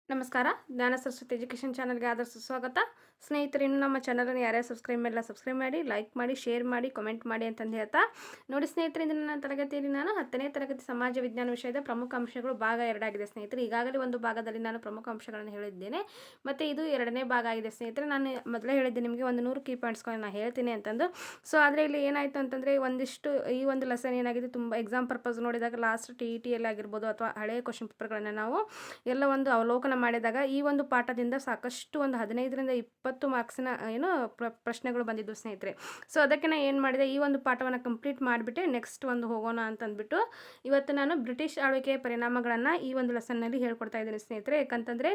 ನಮಸ್ಕಾರ. ಜ್ಞಾನ ಸರಸ್ವತಿ ಎಜುಕೇಷನ್ ಚಾನಲ್ಗೆ ಆದರ ಸುಸ್ವಾಗತ. ಸ್ನೇಹಿತರು, ಇನ್ನು ನಮ್ಮ ಚಾನಲನ್ನು ಯಾರ್ಯಾರು ಸಬ್ಸ್ಕ್ರೈಬ್ ಮಾಡಿ, ಲೈಕ್ ಮಾಡಿ, ಶೇರ್ ಮಾಡಿ, ಕಮೆಂಟ್ ಮಾಡಿ ಅಂತಂದು ಹೇಳ್ತಾ, ನೋಡಿ ಸ್ನೇಹಿತರೆ, ಇಂದು ನನ್ನ ತರಗತಿಯಲ್ಲಿ ನಾನು 10ನೇ ತರಗತಿ ಸಮಾಜ ವಿಜ್ಞಾನ ವಿಷಯದ ಪ್ರಮುಖ ಅಂಶಗಳು ಭಾಗ 2 ಆಗಿದೆ ಸ್ನೇಹಿತರೆ. ಈಗಾಗಲೇ ಒಂದು ಭಾಗದಲ್ಲಿ ನಾನು ಪ್ರಮುಖ ಅಂಶಗಳನ್ನು ಹೇಳಿದ್ದೇನೆ, ಮತ್ತು ಇದು 2ನೇ ಭಾಗ ಆಗಿದೆ ಸ್ನೇಹಿತರೆ. ನಾನು ಮೊದಲೇ ಹೇಳಿದ್ದೆ ನಿಮಗೆ ಒಂದು 100 ಕೀ ಪಾಯಿಂಟ್ಸ್ಗಳನ್ನ ನಾನು ಹೇಳ್ತೀನಿ ಅಂತಂದು. ಸೊ ಆದರೆ ಇಲ್ಲಿ ಏನಾಯಿತು ಅಂತಂದರೆ, ಒಂದಿಷ್ಟು ಈ ಒಂದು ಲೆಸನ್ ಏನಾಗಿದೆ, ತುಂಬ ಎಕ್ಸಾಮ್ ಪರ್ಪಸ್ ನೋಡಿದಾಗ ಲಾಸ್ಟ್ TETಯಲ್ಲಿ ಆಗಿರ್ಬೋದು ಅಥವಾ ಹಳೆಯ ಕ್ವಶನ್ ಪೇಪರ್ಗಳನ್ನು ನಾವು ಎಲ್ಲ ಒಂದು ಅವಲೋಕನ ಮಾಡಿದಾಗ ಈ ಒಂದು ಪಾಠದಿಂದ ಸಾಕಷ್ಟು ಒಂದು 15ರಿಂದ 20 ಮಾರ್ಕ್ಸಿನ ಪ್ರಶ್ನೆಗಳು ಬಂದಿದ್ದು ಸ್ನೇಹಿತರೆ. ಸೊ ಅದಕ್ಕೆ ನಾನು ಏನು ಮಾಡಿದೆ, ಈ ಒಂದು ಪಾಠವನ್ನು ಕಂಪ್ಲೀಟ್ ಮಾಡಿಬಿಟ್ಟೆ ನೆಕ್ಸ್ಟ್ ಒಂದು ಹೋಗೋಣ ಅಂತಂದ್ಬಿಟ್ಟು ಇವತ್ತು ನಾನು ಬ್ರಿಟಿಷ್ ಆಳ್ವಿಕೆಯ ಪರಿಣಾಮಗಳನ್ನು ಈ ಒಂದು ಲೆಸನ್ನಲ್ಲಿ ಹೇಳ್ಕೊಡ್ತಾ ಇದ್ದೀನಿ ಸ್ನೇಹಿತರೆ. ಯಾಕಂತಂದರೆ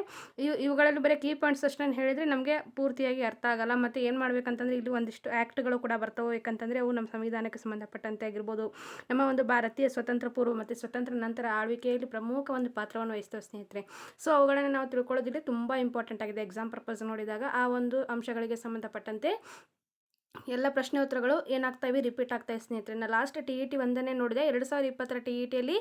ಇವುಗಳಲ್ಲಿ ಬರೀ ಕೀ ಪಾಯಿಂಟ್ಸ್ ಅಷ್ಟು ನಾನು ಹೇಳಿದರೆ ನಮಗೆ ಪೂರ್ತಿಯಾಗಿ ಅರ್ಥ ಆಗಲ್ಲ. ಮತ್ತು ಏನು ಮಾಡಬೇಕಂತಂದರೆ ಇಲ್ಲಿ ಒಂದಿಷ್ಟು ಆ್ಯಕ್ಟ್ಗಳು ಕೂಡ ಬರ್ತವೆ. ಯಾಕಂತಂದರೆ ಅವು ನಮ್ಮ ಸಂವಿಧಾನಕ್ಕೆ ಸಂಬಂಧಪಟ್ಟಂತೆ ಆಗಿರ್ಬೋದು, ನಮ್ಮ ಒಂದು ಭಾರತೀಯ ಸ್ವತಂತ್ರ ಪೂರ್ವ ಮತ್ತು ಸ್ವತಂತ್ರ ನಂತರ ಆಳ್ವಿಕೆಯಲ್ಲಿ ಪ್ರಮುಖ ಒಂದು ಪಾತ್ರವನ್ನು ವಹಿಸ್ತವೆ ಸ್ನೇಹಿತರೆ. ಸೊ ಅವುಗಳನ್ನು ನಾವು ತಿಳ್ಕೊಳ್ಳೋದಿಲ್ಲ, ತುಂಬ ಇಂಪಾರ್ಟೆಂಟ್ ಆಗಿದೆ. ಎಕ್ಸಾಮ್ ಪರ್ಪಸ್ ನೋಡಿದಾಗ ಆ ಒಂದು ಅಂಶಗಳಿಗೆ ಸಂಬಂಧಪಟ್ಟಂತೆ ಎಲ್ಲ ಪ್ರಶ್ನೆ ಉತ್ತರಗಳು ಏನಾಗ್ತವೆ, ರಿಪೀಟ್ ಆಗ್ತಾವೆ ಸ್ನೇಹಿತರೆ. ನಾನು ಲಾಸ್ಟ್ TET ಒಂದನ್ನೇ ನೋಡಿದೆ. 2020 TETಯಲ್ಲಿ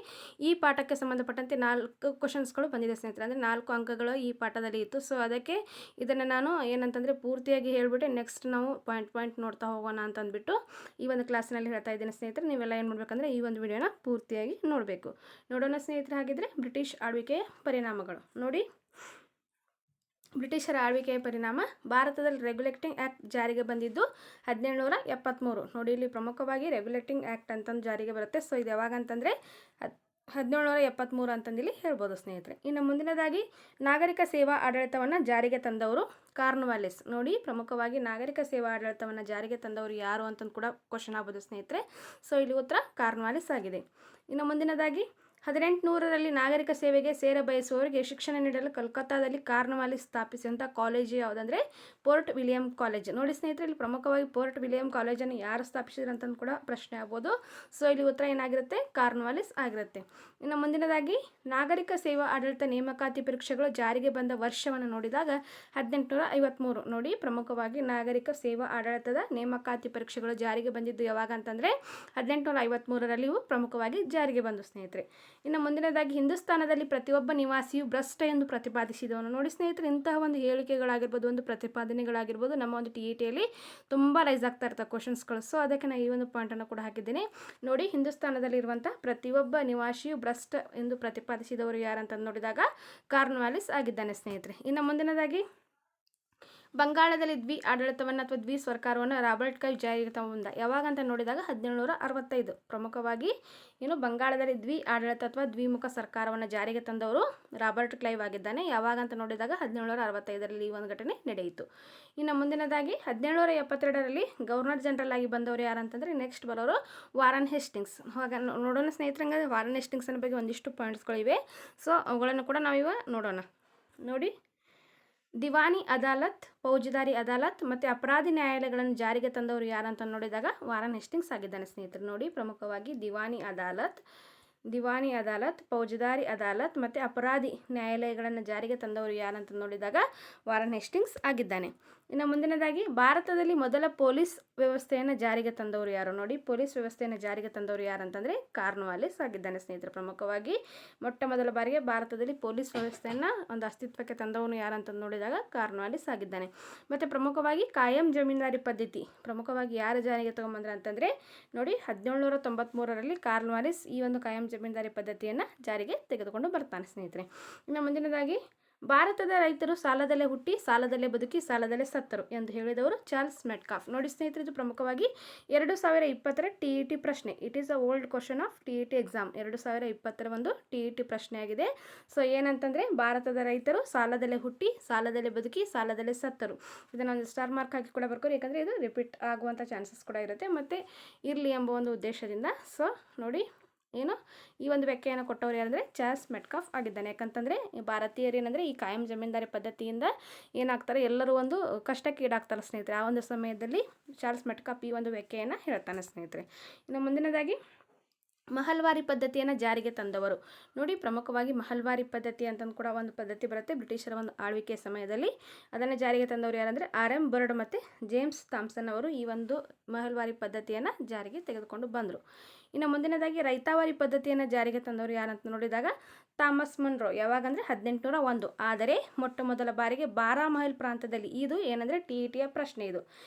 ಈ ಪಾಠಕ್ಕೆ ಸಂಬಂಧಪಟ್ಟಂತೆ 4 ಕ್ವಶನ್ಸ್ಗಳು ಬಂದಿದೆ ಸ್ನೇಹಿತರೆ. ಅಂದರೆ 4 ಅಂಕಗಳು ಈ ಪಾಠದಲ್ಲಿ ಇತ್ತು. ಸೊ ಅದಕ್ಕೆ ಇದನ್ನು ನಾನು ಏನಂತಂದರೆ ಪೂರ್ತಿಯಾಗಿ ಹೇಳಿಬಿಟ್ಟು ನೆಕ್ಸ್ಟ್ ನಾವು ಪಾಯಿಂಟ್ ನೋಡ್ತಾ ಹೋಗೋಣ ಅಂತಂದ್ಬಿಟ್ಟು ಈ ಒಂದು ಕ್ಲಾಸಿನಲ್ಲಿ ಹೇಳ್ತಾ ಇದ್ದೀನಿ ಸ್ನೇಹಿತರೆ. ನೀವೆಲ್ಲ ಏನು ಮಾಡಬೇಕಂದ್ರೆ ಈ ಒಂದು ವಿಡಿಯೋನ ಪೂರ್ತಿಯಾಗಿ ನೋಡಬೇಕು. ನೋಡೋಣ ಸ್ನೇಹಿತರೆ. ಹಾಗಿದ್ರೆ ಬ್ರಿಟಿಷ್ ಆಳ್ವಿಕೆಯ ಪರಿಣಾಮಗಳು ನೋಡಿ. ಬ್ರಿಟಿಷರ ಆಳ್ವಿಕೆಯ ಪರಿಣಾಮ. ಭಾರತದಲ್ಲಿ ರೆಗ್ಯುಲೇಟಿಂಗ್ ಆ್ಯಕ್ಟ್ ಜಾರಿಗೆ ಬಂದಿದ್ದು 1773. ನೋಡಿ, ಇಲ್ಲಿ ಪ್ರಮುಖವಾಗಿ ರೆಗ್ಯುಲೇಟಿಂಗ್ ಆ್ಯಕ್ಟ್ ಅಂತಂದು ಜಾರಿಗೆ ಬರುತ್ತೆ. ಸೊ ಇದು ಯಾವಾಗ ಅಂತಂದರೆ 1773 ಅಂತಂದಿಲ್ಲಿ ಹೇಳ್ಬೋದು ಸ್ನೇಹಿತರೆ. ಇನ್ನು ಮುಂದಿನದಾಗಿ ನಾಗರಿಕ ಸೇವಾ ಆಡಳಿತವನ್ನು ಜಾರಿಗೆ ತಂದವರು ಕಾರ್ನ್ವಾಲಿಸ್. ನೋಡಿ, ಪ್ರಮುಖವಾಗಿ ನಾಗರಿಕ ಸೇವಾ ಆಡಳಿತವನ್ನು ಜಾರಿಗೆ ತಂದವರು ಯಾರು ಅಂತಂದು ಕೂಡ ಕ್ವಶನ್ ಆಗ್ಬೋದು ಸ್ನೇಹಿತರೆ. ಸೊ ಇಲ್ಲಿ ಉತ್ತರ ಕಾರ್ನ್ವಾಲಿಸ್ ಆಗಿದೆ. ಇನ್ನು ಮುಂದಿನದಾಗಿ 1800ರಲ್ಲಿ ನಾಗರಿಕ ಸೇವೆಗೆ ಸೇರ ಬಯಸುವವರಿಗೆ ಶಿಕ್ಷಣ ನೀಡಲು ಕಲ್ಕತ್ತಾದಲ್ಲಿ ಕಾರ್ನ್ವಾಲಿಸ್ ಸ್ಥಾಪಿಸಿದಂಥ ಕಾಲೇಜು ಯಾವುದಂದರೆ ಪೋರ್ಟ್ ವಿಲಿಯಂ ಕಾಲೇಜ್. ನೋಡಿ ಸ್ನೇಹಿತರೆ, ಇಲ್ಲಿ ಪ್ರಮುಖವಾಗಿ ಪೋರ್ಟ್ ವಿಲಿಯಂ ಕಾಲೇಜನ್ನು ಯಾರು ಸ್ಥಾಪಿಸಿದ್ರು ಅಂತಂದು ಕೂಡ ಪ್ರಶ್ನೆ ಆಗ್ಬೋದು. ಸೊ ಇಲ್ಲಿ ಉತ್ತರ ಏನಾಗಿರುತ್ತೆ, ಕಾರ್ನ್ವಾಲಿಸ್ ಆಗಿರುತ್ತೆ. ಇನ್ನು ಮುಂದಿನದಾಗಿ ನಾಗರಿಕ ಸೇವಾ ಆಡಳಿತ ನೇಮಕಾತಿ ಪರೀಕ್ಷೆಗಳು ಜಾರಿಗೆ ಬಂದ ವರ್ಷವನ್ನು ನೋಡಿದಾಗ 1853. ನೋಡಿ, ಪ್ರಮುಖವಾಗಿ ನಾಗರಿಕ ಸೇವಾ ಆಡಳಿತದ ನೇಮಕಾತಿ ಪರೀಕ್ಷೆಗಳು ಜಾರಿಗೆ ಬಂದಿದ್ದು ಯಾವಾಗ ಅಂತಂದರೆ 1853ರಲ್ಲಿ ಇವು ಪ್ರಮುಖವಾಗಿ ಜಾರಿಗೆ ಬಂದು ಸ್ನೇಹಿತರೆ. ಇನ್ನು ಮುಂದಿನದಾಗಿ ಹಿಂದೂಸ್ತಾನದಲ್ಲಿ ಪ್ರತಿಯೊಬ್ಬ ನಿವಾಸಿಯು ಭ್ರಷ್ಟ ಎಂದು ಪ್ರತಿಪಾದಿಸಿದವನು. ನೋಡಿ ಸ್ನೇಹಿತರೆ, ಇಂತಹ ಒಂದು ಹೇಳಿಕೆಗಳಾಗಿರ್ಬೋದು, ಒಂದು ಪ್ರತಿಪಾದನೆಗಳಾಗಿರ್ಬೋದು ನಮ್ಮ ಒಂದು TETಯಲ್ಲಿ ತುಂಬ ರೈಸ್ ಆಗ್ತಾ ಇರ್ತವೆ ಕ್ವಶನ್ಸ್ಗಳು. ಸೊ ಅದಕ್ಕೆ ನಾನು ಈ ಒಂದು ಪಾಯಿಂಟನ್ನು ಕೂಡ ಹಾಕಿದ್ದೀನಿ. ನೋಡಿ, ಹಿಂದೂಸ್ತಾನದಲ್ಲಿರುವಂಥ ಪ್ರತಿಯೊಬ್ಬ ನಿವಾಸಿಯು ಭ್ರಷ್ಟ ಎಂದು ಪ್ರತಿಪಾದಿಸಿದವರು ಯಾರಂತ ನೋಡಿದಾಗ ಕಾರ್ನ್ವಾಲಿಸ್ ಆಗಿದ್ದಾನೆ ಸ್ನೇಹಿತರೆ. ಇನ್ನು ಮುಂದಿನದಾಗಿ ಬಂಗಾಳದಲ್ಲಿ ಆಡಳಿತವನ್ನು ಅಥವಾ ಸರ್ಕಾರವನ್ನು ರಾಬರ್ಟ್ ಕ್ಲೈವ್ ಜಾರಿಗೆ ತಂದ ಯಾವಾಗ ಅಂತ ನೋಡಿದಾಗ 1765. ಪ್ರಮುಖವಾಗಿ ಬಂಗಾಳದಲ್ಲಿ ಆಡಳಿತ ಅಥವಾ ದ್ವಿಮುಖ ಸರ್ಕಾರವನ್ನು ಜಾರಿಗೆ ತಂದವರು ರಾಬರ್ಟ್ ಕ್ಲೈವ್ ಆಗಿದ್ದಾನೆ. ಯಾವಾಗ ಅಂತ ನೋಡಿದಾಗ 1765ರಲ್ಲಿ ಈ ಒಂದು ಘಟನೆ ನಡೆಯಿತು. ಇನ್ನು ಮುಂದಿನದಾಗಿ 1772ರಲ್ಲಿ ಗವರ್ನರ್ ಜನರಲ್ ಆಗಿ ಬಂದವರು ಯಾರಂತಂದರೆ ನೆಕ್ಸ್ಟ್ ಬರೋರು ವಾರನ್ ಹೇಸ್ಟಿಂಗ್ಸ್. ಹಾಗೆ ನೋಡೋಣ ಸ್ನೇಹಿತರಂಗೆ ವಾರನ್ ಹೇಸ್ಟಿಂಗ್ಸ್ನ ಬಗ್ಗೆ ಒಂದಿಷ್ಟು ಪಾಯಿಂಟ್ಸ್ಗಳಿವೆ. ಸೊ ಅವುಗಳನ್ನು ಕೂಡ ನಾವಿವ ನೋಡೋಣ. ನೋಡಿ, ದಿವಾನಿ ಅದಾಲತ್, ಫೌಜದಾರಿ ಅದಾಲತ್ ಮತ್ತು ಅಪರಾಧಿ ನ್ಯಾಯಾಲಯಗಳನ್ನು ಜಾರಿಗೆ ತಂದವರು ಯಾರಂತ ನೋಡಿದಾಗ ವಾರನ್ ಹೇಸ್ಟಿಂಗ್ಸ್ ಆಗಿದ್ದಾನೆ ಸ್ನೇಹಿತರು. ನೋಡಿ, ಪ್ರಮುಖವಾಗಿ ದಿವಾನಿ ಅದಾಲತ್, ಫೌಜದಾರಿ ಅದಾಲತ್ ಮತ್ತು ಅಪರಾಧಿ ನ್ಯಾಯಾಲಯಗಳನ್ನು ಜಾರಿಗೆ ತಂದವರು ಯಾರಂತ ನೋಡಿದಾಗ ವಾರನ್ ಹೇಸ್ಟಿಂಗ್ಸ್ ಆಗಿದ್ದಾನೆ. ಇನ್ನು ಮುಂದಿನದಾಗಿ ಭಾರತದಲ್ಲಿ ಮೊದಲ ಪೊಲೀಸ್ ವ್ಯವಸ್ಥೆಯನ್ನು ಜಾರಿಗೆ ತಂದವರು ಯಾರು. ನೋಡಿ, ಪೊಲೀಸ್ ವ್ಯವಸ್ಥೆಯನ್ನು ಜಾರಿಗೆ ತಂದವರು ಯಾರಂತಂದರೆ ಕಾರ್ನ್ವಾಲಿಸ್ ಆಗಿದ್ದಾನೆ ಸ್ನೇಹಿತರೆ. ಪ್ರಮುಖವಾಗಿ ಮೊಟ್ಟ ಮೊದಲ ಬಾರಿಗೆ ಭಾರತದಲ್ಲಿ ಪೊಲೀಸ್ ವ್ಯವಸ್ಥೆಯನ್ನು ಒಂದು ಅಸ್ತಿತ್ವಕ್ಕೆ ತಂದವನು ಯಾರಂತ ನೋಡಿದಾಗ ಕಾರ್ನ್ವಾಲಿಸ್ ಆಗಿದ್ದಾನೆ. ಮತ್ತು ಪ್ರಮುಖವಾಗಿ ಕಾಯಂ ಜಮೀನ್ದಾರಿ ಪದ್ಧತಿ ಪ್ರಮುಖವಾಗಿ ಯಾರು ಜಾರಿಗೆ ತಗೊಂಬಂದ್ರೆ ಅಂತಂದರೆ ನೋಡಿ 1793ರಲ್ಲಿ ಕಾರ್ನ್ವಾಲಿಸ್ ಈ ಒಂದು ಕಾಯಂ ಜಮೀನ್ದಾರಿ ಪದ್ಧತಿಯನ್ನು ಜಾರಿಗೆ ತೆಗೆದುಕೊಂಡು ಬರ್ತಾನೆ ಸ್ನೇಹಿತರೆ. ಇನ್ನು ಮುಂದಿನದಾಗಿ ಭಾರತದ ರೈತರು ಸಾಲದಲ್ಲೇ ಹುಟ್ಟಿ ಸಾಲದಲ್ಲೇ ಬದುಕಿ ಸಾಲದಲ್ಲೇ ಸತ್ತರು ಎಂದು ಹೇಳಿದವರು ಚಾರ್ಲ್ಸ್ ಮೆಟ್ಕಾಫ್. ನೋಡಿ ಸ್ನೇಹಿತರೆ, ಇದು ಪ್ರಮುಖವಾಗಿ 2020ರ TET ಪ್ರಶ್ನೆ. It is a old question of TET exam. 2020ರ ಒಂದು TET ಪ್ರಶ್ನೆ ಆಗಿದೆ. ಸೊ ಏನಂತಂದರೆ ಭಾರತದ ರೈತರು ಸಾಲದಲ್ಲೇ ಹುಟ್ಟಿ ಸಾಲದಲ್ಲೇ ಬದುಕಿ ಸಾಲದಲ್ಲೇ ಸತ್ತರು. ಇದನ್ನು ಒಂದು ಸ್ಟಾರ್ ಮಾರ್ಕ್ ಹಾಕಿ ಕೂಡ ಬರ್ಕೋರಿ, ಯಾಕಂದರೆ ಇದು ರಿಪೀಟ್ ಆಗುವಂಥ ಚಾನ್ಸಸ್ ಕೂಡ ಇರುತ್ತೆ ಮತ್ತು ಇರಲಿ ಎಂಬ ಒಂದು ಉದ್ದೇಶದಿಂದ. ಸೊ ನೋಡಿ, ಈ ಒಂದು ವ್ಯಾಖ್ಯೆಯನ್ನು ಕೊಟ್ಟವರು ಯಾರಂದರೆ ಚಾರ್ಲ್ಸ್ ಮೆಟ್ಕಾಫ್ ಆಗಿದ್ದಾನೆ. ಯಾಕಂತಂದರೆ ಭಾರತೀಯರು ಏನಂದರೆ ಈ ಕಾಯಂ ಜಮೀನ್ದಾರಿ ಪದ್ಧತಿಯಿಂದ ಏನಾಗ್ತಾರೆ, ಎಲ್ಲರೂ ಒಂದು ಕಷ್ಟಕ್ಕೆ ಈಡಾಗ್ತಾರೆ ಸ್ನೇಹಿತರೆ. ಆ ಒಂದು ಸಮಯದಲ್ಲಿ ಚಾರ್ಲ್ಸ್ ಮೆಟ್ಕಾಫ್ ಈ ಒಂದು ವ್ಯಾಖ್ಯೆಯನ್ನು ಹೇಳ್ತಾನೆ ಸ್ನೇಹಿತರೆ. ಇನ್ನು ಮುಂದಿನದಾಗಿ ಮಹಲ್ವಾರಿ ಪದ್ಧತಿಯನ್ನು ಜಾರಿಗೆ ತಂದವರು. ನೋಡಿ, ಪ್ರಮುಖವಾಗಿ ಮಹಲ್ವಾರಿ ಪದ್ಧತಿ ಅಂತಂದು ಕೂಡ ಒಂದು ಪದ್ಧತಿ ಬರುತ್ತೆ ಬ್ರಿಟಿಷರ ಒಂದು ಆಳ್ವಿಕೆಯ ಸಮಯದಲ್ಲಿ. ಅದನ್ನು ಜಾರಿಗೆ ತಂದವರು ಯಾರಂದರೆ RM ಬರ್ಡ್ ಮತ್ತು ಜೇಮ್ಸ್ ಥಾಮ್ಸನ್ ಅವರು ಈ ಒಂದು ಮಹಲ್ವಾರಿ ಪದ್ಧತಿಯನ್ನು ಜಾರಿಗೆ ತೆಗೆದುಕೊಂಡು ಬಂದರು. ಇನ್ನು ಮುಂದಿನದಾಗಿ ರೈತಾವಾರಿ ಪದ್ಧತಿಯನ್ನು ಜಾರಿಗೆ ತಂದವರು ಯಾರಂತ ನೋಡಿದಾಗ ಥಾಮಸ್ ಮನ್ರೋ. ಯಾವಾಗಂದರೆ 1801. ಆದರೆ ಮೊಟ್ಟ ಮೊದಲ ಬಾರಿಗೆ ಬಾರಾಮಹಲ್ ಪ್ರಾಂತದಲ್ಲಿ. ಇದು ಏನಂದರೆ TETಯ ಪ್ರಶ್ನೆ. ಇದು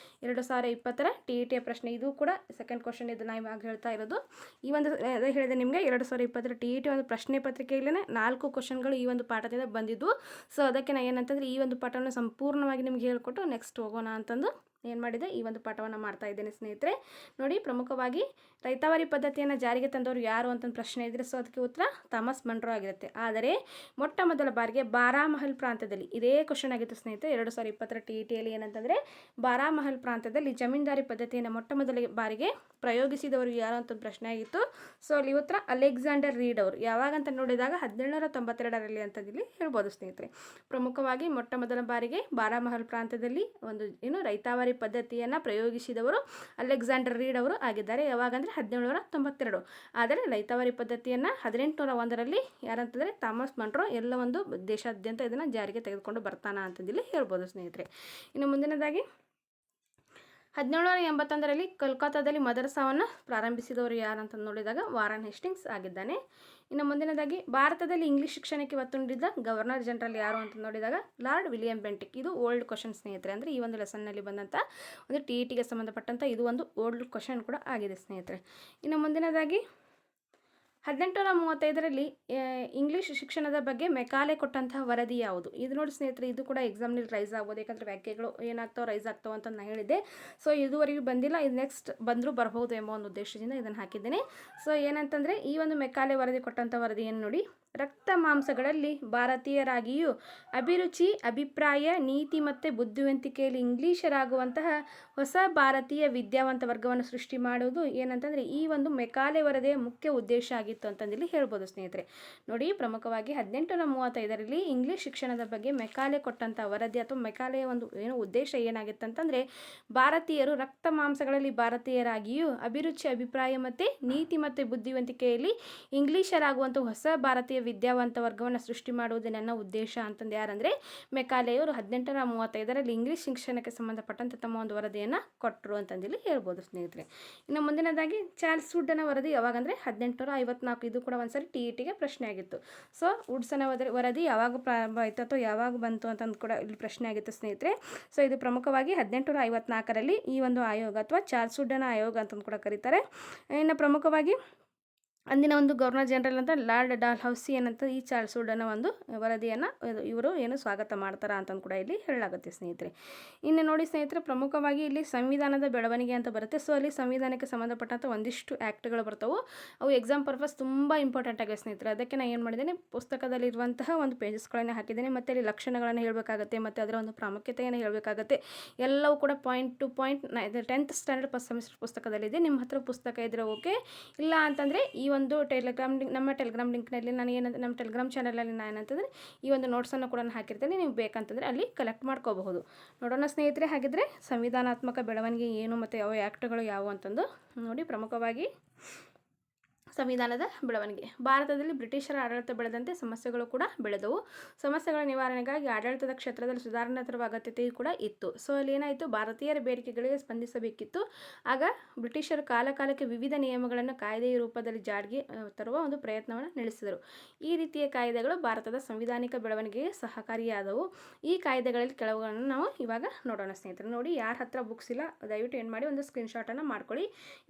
2020ರ TETಯ ಪ್ರಶ್ನೆ. ಇದು ಕೂಡ ಸೆಕೆಂಡ್ ಕ್ವಶನ್. ಇದು ನಾನು ಇವಾಗ ಹೇಳ್ತಾ ಇರೋದು ಈ ಒಂದು ಹೇಳಿದೆ ನಿಮಗೆ 2020ರ TET ಒಂದು ಪ್ರಶ್ನೆ ಪತ್ರಿಕೆಯಲ್ಲೇ 4 ಕ್ವಶನ್ಗಳು ಈ ಒಂದು ಪಾಠದಿಂದ ಬಂದಿದ್ದು. ಸೊ ಅದಕ್ಕೆ ನಾನು ಏನಂತಂದರೆ ಈ ಒಂದು ಪಾಠವನ್ನು ಸಂಪೂರ್ಣವಾಗಿ ನಿಮ್ಗೆ ಹೇಳ್ಕೊಟ್ಟು ನೆಕ್ಸ್ಟ್ ಹೋಗೋಣ ಅಂತಂದು ಏನು ಮಾಡಿದೆ, ಈ ಒಂದು ಪಾಠವನ್ನು ಮಾಡ್ತಾ ಇದ್ದೇನೆ ಸ್ನೇಹಿತರೆ. ನೋಡಿ, ಪ್ರಮುಖವಾಗಿ ರೈತಾವಾರಿ ಪದ್ಧತಿಯನ್ನು ಜಾರಿಗೆ ತಂದವರು ಯಾರು ಅಂತಂದು ಪ್ರಶ್ನೆ ಇದ್ದರೆ ಸೊ ಅದಕ್ಕೆ ಉತ್ತರ ಥಾಮಸ್ ಮನ್ರೋ ಆಗಿರುತ್ತೆ. ಆದರೆ ಮೊಟ್ಟ ಮೊದಲ ಬಾರಿಗೆ ಬಾರಾಮಹಲ್ ಪ್ರಾಂತದಲ್ಲಿ ಇದೇ ಕ್ವಶನ್ ಆಗಿತ್ತು ಸ್ನೇಹಿತರೆ. 2020ರ TETಯಲ್ಲಿ ಏನಂತಂದರೆ ಬಾರಾಮಹಲ್ ಪ್ರಾಂತದಲ್ಲಿ ಜಮೀನ್ದಾರಿ ಪದ್ಧತಿಯನ್ನು ಮೊಟ್ಟ ಮೊದಲ ಬಾರಿಗೆ ಪ್ರಯೋಗಿಸಿದವರು ಯಾರು ಅಂತ ಪ್ರಶ್ನೆ ಆಗಿತ್ತು. ಸೊ ಅಲ್ಲಿ ಉತ್ತರ ಅಲೆಕ್ಸಾಂಡರ್ ರೀಡ್ ಅವರು. ಯಾವಾಗಂತ ನೋಡಿದಾಗ 1792ರಲ್ಲಿ ಅಂತಂದಿಲ್ಲಿ ಹೇಳ್ಬೋದು ಸ್ನೇಹಿತರೆ. ಪ್ರಮುಖವಾಗಿ ಮೊಟ್ಟ ಮೊದಲ ಬಾರಿಗೆ ಬಾರಾಮಹಲ್ ಪ್ರಾಂತದಲ್ಲಿ ಒಂದು ರೈತಾವಾರಿ ಪದ್ಧತಿಯನ್ನು ಪ್ರಯೋಗಿಸಿದವರು ಅಲೆಕ್ಸಾಂಡರ್ ರೀಡ್ ಅವರು ಆಗಿದ್ದಾರೆ. ಯಾವಾಗಂದರೆ 1792. ಆದರೆ ರೈತಾವಾರಿ ಪದ್ಧತಿಯನ್ನು 1801ರಲ್ಲಿ ಯಾರಂತಂದರೆ ಥಾಮಸ್ ಮನ್ರೋ ಎಲ್ಲ ಒಂದು ದೇಶಾದ್ಯಂತ ಇದನ್ನು ಜಾರಿಗೆ ತೆಗೆದುಕೊಂಡು ಬರ್ತಾನ ಅಂತಂದಿಲ್ಲಿ ಹೇಳ್ಬೋದು ಸ್ನೇಹಿತರೆ. ಇನ್ನು ಮುಂದಿನದಾಗಿ 1781ರಲ್ಲಿ ಕೋಲ್ಕತ್ತಾದಲ್ಲಿ ಮದರಸಾವನ್ನು ಪ್ರಾರಂಭಿಸಿದವರು ಯಾರಂತ ನೋಡಿದಾಗ ವಾರನ್ ಹೇಸ್ಟಿಂಗ್ಸ್ ಆಗಿದ್ದಾನೆ. ಇನ್ನು ಮುಂದಿನದಾಗಿ ಭಾರತದಲ್ಲಿ ಇಂಗ್ಲೀಷ್ ಶಿಕ್ಷಣಕ್ಕೆ ಒತ್ತು ನೀಡಿದ ಗವರ್ನರ್ ಜನರಲ್ ಯಾರು ಅಂತ ನೋಡಿದಾಗ ಲಾರ್ಡ್ ವಿಲಿಯಂ ಬೆಂಟಿಕ್. ಇದು ಓಲ್ಡ್ ಕ್ವಶನ್ ಸ್ನೇಹಿತರೆ. ಅಂದರೆ ಈ ಒಂದು ಲೆಸನ್ನಲ್ಲಿ ಬಂದಂಥ ಒಂದು TETಗೆ ಸಂಬಂಧಪಟ್ಟಂಥ ಇದು ಒಂದು ಓಲ್ಡ್ ಕ್ವಶನ್ ಕೂಡ ಆಗಿದೆ ಸ್ನೇಹಿತರೆ. ಇನ್ನು ಮುಂದಿನದಾಗಿ 1835ರಲ್ಲಿ ಇಂಗ್ಲೀಷ್ ಶಿಕ್ಷಣದ ಬಗ್ಗೆ ಮೆಕಾಲೆ ಕೊಟ್ಟಂತಹ ವರದಿ ಯಾವುದು? ಇದು ನೋಡಿ ಸ್ನೇಹಿತರೆ, ಇದು ಕೂಡ ಎಕ್ಸಾಮ್ನಲ್ಲಿ ರೈಸ್ ಆಗ್ಬೋದು. ಯಾಕಂದರೆ ವ್ಯಾಖ್ಯೆಗಳು ಏನಾಗ್ತಾವೆ ರೈಸ್ ಆಗ್ತಾವೆ ಅಂತ ನಾನು ಹೇಳಿದೆ. ಸೊ ಇದುವರೆಗೂ ಬಂದಿಲ್ಲ, ಇದು ನೆಕ್ಸ್ಟ್ ಬಂದರೂ ಬರ್ಬೋದು ಎಂಬ ಒಂದು ಉದ್ದೇಶದಿಂದ ಇದನ್ನು ಹಾಕಿದ್ದೇನೆ. ಸೊ ಏನಂತಂದರೆ ಈ ಒಂದು ಮೆಕಾಲೆ ವರದಿ ಕೊಟ್ಟಂಥ ವರದಿಯನ್ನು ನೋಡಿ, ರಕ್ತ ಮಾಂಸಗಳಲ್ಲಿ ಭಾರತೀಯರಾಗಿಯೂ ಅಭಿರುಚಿ, ಅಭಿಪ್ರಾಯ, ನೀತಿ ಮತ್ತು ಬುದ್ಧಿವಂತಿಕೆಯಲ್ಲಿ ಇಂಗ್ಲೀಷರಾಗುವಂತಹ ಹೊಸ ಭಾರತೀಯ ವಿದ್ಯಾವಂತ ವರ್ಗವನ್ನು ಸೃಷ್ಟಿ ಮಾಡುವುದು ಏನಂತಂದರೆ ಈ ಒಂದು ಮೆಕಾಲೆ ವರದಿಯ ಮುಖ್ಯ ಉದ್ದೇಶ ಆಗಿತ್ತು ಅಂತಂದಿಲ್ಲಿ ಹೇಳ್ಬೋದು ಸ್ನೇಹಿತರೆ. ನೋಡಿ, ಪ್ರಮುಖವಾಗಿ 1835ರಲ್ಲಿ ಇಂಗ್ಲೀಷ್ ಶಿಕ್ಷಣದ ಬಗ್ಗೆ ಮೆಕಾಲೆ ಕೊಟ್ಟಂಥ ವರದಿ ಅಥವಾ ಮೆಕಾಲೆಯ ಒಂದು ಉದ್ದೇಶ ಏನಾಗಿತ್ತು ಅಂತಂದರೆ ಭಾರತೀಯರು ರಕ್ತ ಮಾಂಸಗಳಲ್ಲಿ ಭಾರತೀಯರಾಗಿಯೂ ಅಭಿರುಚಿ, ಅಭಿಪ್ರಾಯ ಮತ್ತು ನೀತಿ ಮತ್ತು ಬುದ್ಧಿವಂತಿಕೆಯಲ್ಲಿ ಇಂಗ್ಲೀಷರಾಗುವಂಥ ಹೊಸ ಭಾರತೀಯ ವಿದ್ಯಾವಂತ ವರ್ಗವನ್ನು ಸೃಷ್ಟಿ ಮಾಡುವುದು ನನ್ನ ಉದ್ದೇಶ ಅಂತಂದು ಯಾರಂದರೆ ಮೆಕಾಲೆಯವರು 1835ರಲ್ಲಿ ಇಂಗ್ಲೀಷ್ ಶಿಕ್ಷಣಕ್ಕೆ ಸಂಬಂಧಪಟ್ಟಂತೆ ತಮ್ಮ ಒಂದು ವರದಿಯನ್ನು ಕೊಟ್ಟರು ಅಂತಂದಿಲ್ಲಿ ಹೇಳ್ಬೋದು ಸ್ನೇಹಿತರೆ. ಇನ್ನು ಮುಂದಿನದಾಗಿ ಚಾರ್ಲ್ಸ್ ವುಡ್ನ ವರದಿ ಯಾವಾಗಂದರೆ 1854. ಇದು ಕೂಡ ಒಂದ್ಸರಿ TETಗೆ ಪ್ರಶ್ನೆ ಆಗಿತ್ತು. ಸೊ ವುಡ್ಸನ ವರದಿ ಯಾವಾಗ ಪ್ರಾರಂಭ ಆಯಿತು ಅಥವಾ ಯಾವಾಗ ಬಂತು ಅಂತಂದು ಕೂಡ ಇಲ್ಲಿ ಪ್ರಶ್ನೆ ಆಗಿತ್ತು ಸ್ನೇಹಿತರೆ. ಸೊ ಇದು ಪ್ರಮುಖವಾಗಿ 1854ರಲ್ಲಿ ಈ ಒಂದು ಆಯೋಗ ಅಥವಾ ಚಾರ್ಲ್ಸ್ ವುಡ್ನ ಆಯೋಗ ಅಂತಂದು ಕೂಡ ಕರೀತಾರೆ. ಇನ್ನು ಪ್ರಮುಖವಾಗಿ ಅಂದಿನ ಒಂದು ಗವರ್ನರ್ ಜನರಲ್ ಅಂತ ಲಾರ್ಡ್ ಡಾಲ್ಹೌಸಿ ಏನಂತ ಈ ಚಾರ್ಲ್ಸ್ ವುಡ್ನ ಒಂದು ವರದಿಯನ್ನು ಇವರು ಸ್ವಾಗತ ಮಾಡ್ತಾರಾ ಅಂತಂದು ಕೂಡ ಇಲ್ಲಿ ಹೇಳಲಾಗುತ್ತೆ ಸ್ನೇಹಿತರೆ. ಇನ್ನು ನೋಡಿ ಸ್ನೇಹಿತರೆ, ಪ್ರಮುಖವಾಗಿ ಇಲ್ಲಿ ಸಂವಿಧಾನದ ಬೆಳವಣಿಗೆ ಅಂತ ಬರುತ್ತೆ. ಸೊ ಅಲ್ಲಿ ಸಂವಿಧಾನಕ್ಕೆ ಸಂಬಂಧಪಟ್ಟಂಥ ಒಂದಿಷ್ಟು ಆ್ಯಕ್ಟ್ಗಳು ಬರ್ತಾವೆ. ಅವು ಎಕ್ಸಾಮ್ ಪರ್ಪಸ್ ತುಂಬ ಇಂಪಾರ್ಟೆಂಟ್ ಆಗಿದೆ ಸ್ನೇಹಿತರೆ. ಅದಕ್ಕೆ ನಾನು ಏನು ಮಾಡಿದ್ದೇನೆ, ಪುಸ್ತಕದಲ್ಲಿರುವಂತಹ ಒಂದು ಪೇಜಸ್ಗಳನ್ನು ಹಾಕಿದ್ದೇನೆ. ಮತ್ತು ಅಲ್ಲಿ ಲಕ್ಷಣಗಳನ್ನು ಹೇಳಬೇಕಾಗತ್ತೆ ಮತ್ತು ಅದರ ಒಂದು ಪ್ರಾಮುಖ್ಯತೆಯನ್ನು ಹೇಳಬೇಕಾಗತ್ತೆ. ಎಲ್ಲವೂ ಕೂಡ point to point 10th standard first semester ಪುಸ್ತಕದಲ್ಲಿದೆ. ನಿಮ್ಮ ಹತ್ರ ಪುಸ್ತಕ ಇದ್ದರೆ ಓಕೆ, ಇಲ್ಲ ಅಂತಂದರೆ ಈ ಒಂದು ನಮ್ಮ ಟೆಲಿಗ್ರಾಮ್ ಲಿಂಕ್ನಲ್ಲಿ ನಮ್ಮ ಟೆಲಿಗ್ರಾಮ್ ಚಾನಲಲ್ಲಿ ನಾನು ಏನಂತಂದರೆ ಈ ಒಂದು ನೋಟ್ಸನ್ನು ಕೂಡ ನಾನು ಹಾಕಿರ್ತೇನೆ. ನೀವು ಬೇಕಂತಂದರೆ ಅಲ್ಲಿ ಕಲೆಕ್ಟ್ ಮಾಡ್ಕೋಬಹುದು. ನೋಡೋಣ ಸ್ನೇಹಿತರೆ, ಹಾಗಿದ್ರೆ ಸಂವಿಧಾನಾತ್ಮಕ ಬೆಳವಣಿಗೆ ಏನು ಮತ್ತು ಯಾವ ಆ್ಯಕ್ಟ್ಗಳು ಯಾವುವು ಅಂತಂದು ನೋಡಿ. ಪ್ರಮುಖವಾಗಿ ಸಂವಿಧಾನದ ಬೆಳವಣಿಗೆ. ಭಾರತದಲ್ಲಿ ಬ್ರಿಟಿಷರ ಆಡಳಿತ ಬೆಳೆದಂತೆ ಸಮಸ್ಯೆಗಳು ಕೂಡ ಬೆಳೆದವು. ಸಮಸ್ಯೆಗಳ ನಿವಾರಣೆಗಾಗಿ ಆಡಳಿತದ ಕ್ಷೇತ್ರದಲ್ಲಿ ಸುಧಾರಣೆ ತರುವ ಅಗತ್ಯತೆಯೂ ಕೂಡ ಇತ್ತು. ಸೊ ಅಲ್ಲಿ ಏನಾಯಿತು, ಭಾರತೀಯರ ಬೇಡಿಕೆಗಳಿಗೆ ಸ್ಪಂದಿಸಬೇಕಿತ್ತು. ಆಗ ಬ್ರಿಟಿಷರು ಕಾಲಕಾಲಕ್ಕೆ ವಿವಿಧ ನಿಯಮಗಳನ್ನು ಕಾಯ್ದೆಯ ರೂಪದಲ್ಲಿ ಜಾರಿಗೆ ತರುವ ಒಂದು ಪ್ರಯತ್ನವನ್ನು ನಡೆಸಿದರು. ಈ ರೀತಿಯ ಕಾಯ್ದೆಗಳು ಭಾರತದ ಸಂವಿಧಾನಿಕ ಬೆಳವಣಿಗೆಗೆ ಸಹಕಾರಿಯಾದವು. ಈ ಕಾಯ್ದೆಗಳಲ್ಲಿ ಕೆಲವುಗಳನ್ನು ನಾವು ಇವಾಗ ನೋಡೋಣ ಸ್ನೇಹಿತರೆ. ನೋಡಿ, ಯಾರ ಹತ್ರ ಬುಕ್ಸ್ ಇಲ್ಲ ದಯವಿಟ್ಟು ಏನು ಮಾಡಿ ಒಂದು ಸ್ಕ್ರೀನ್ಶಾಟನ್ನು ಮಾಡ್ಕೊಳ್ಳಿ.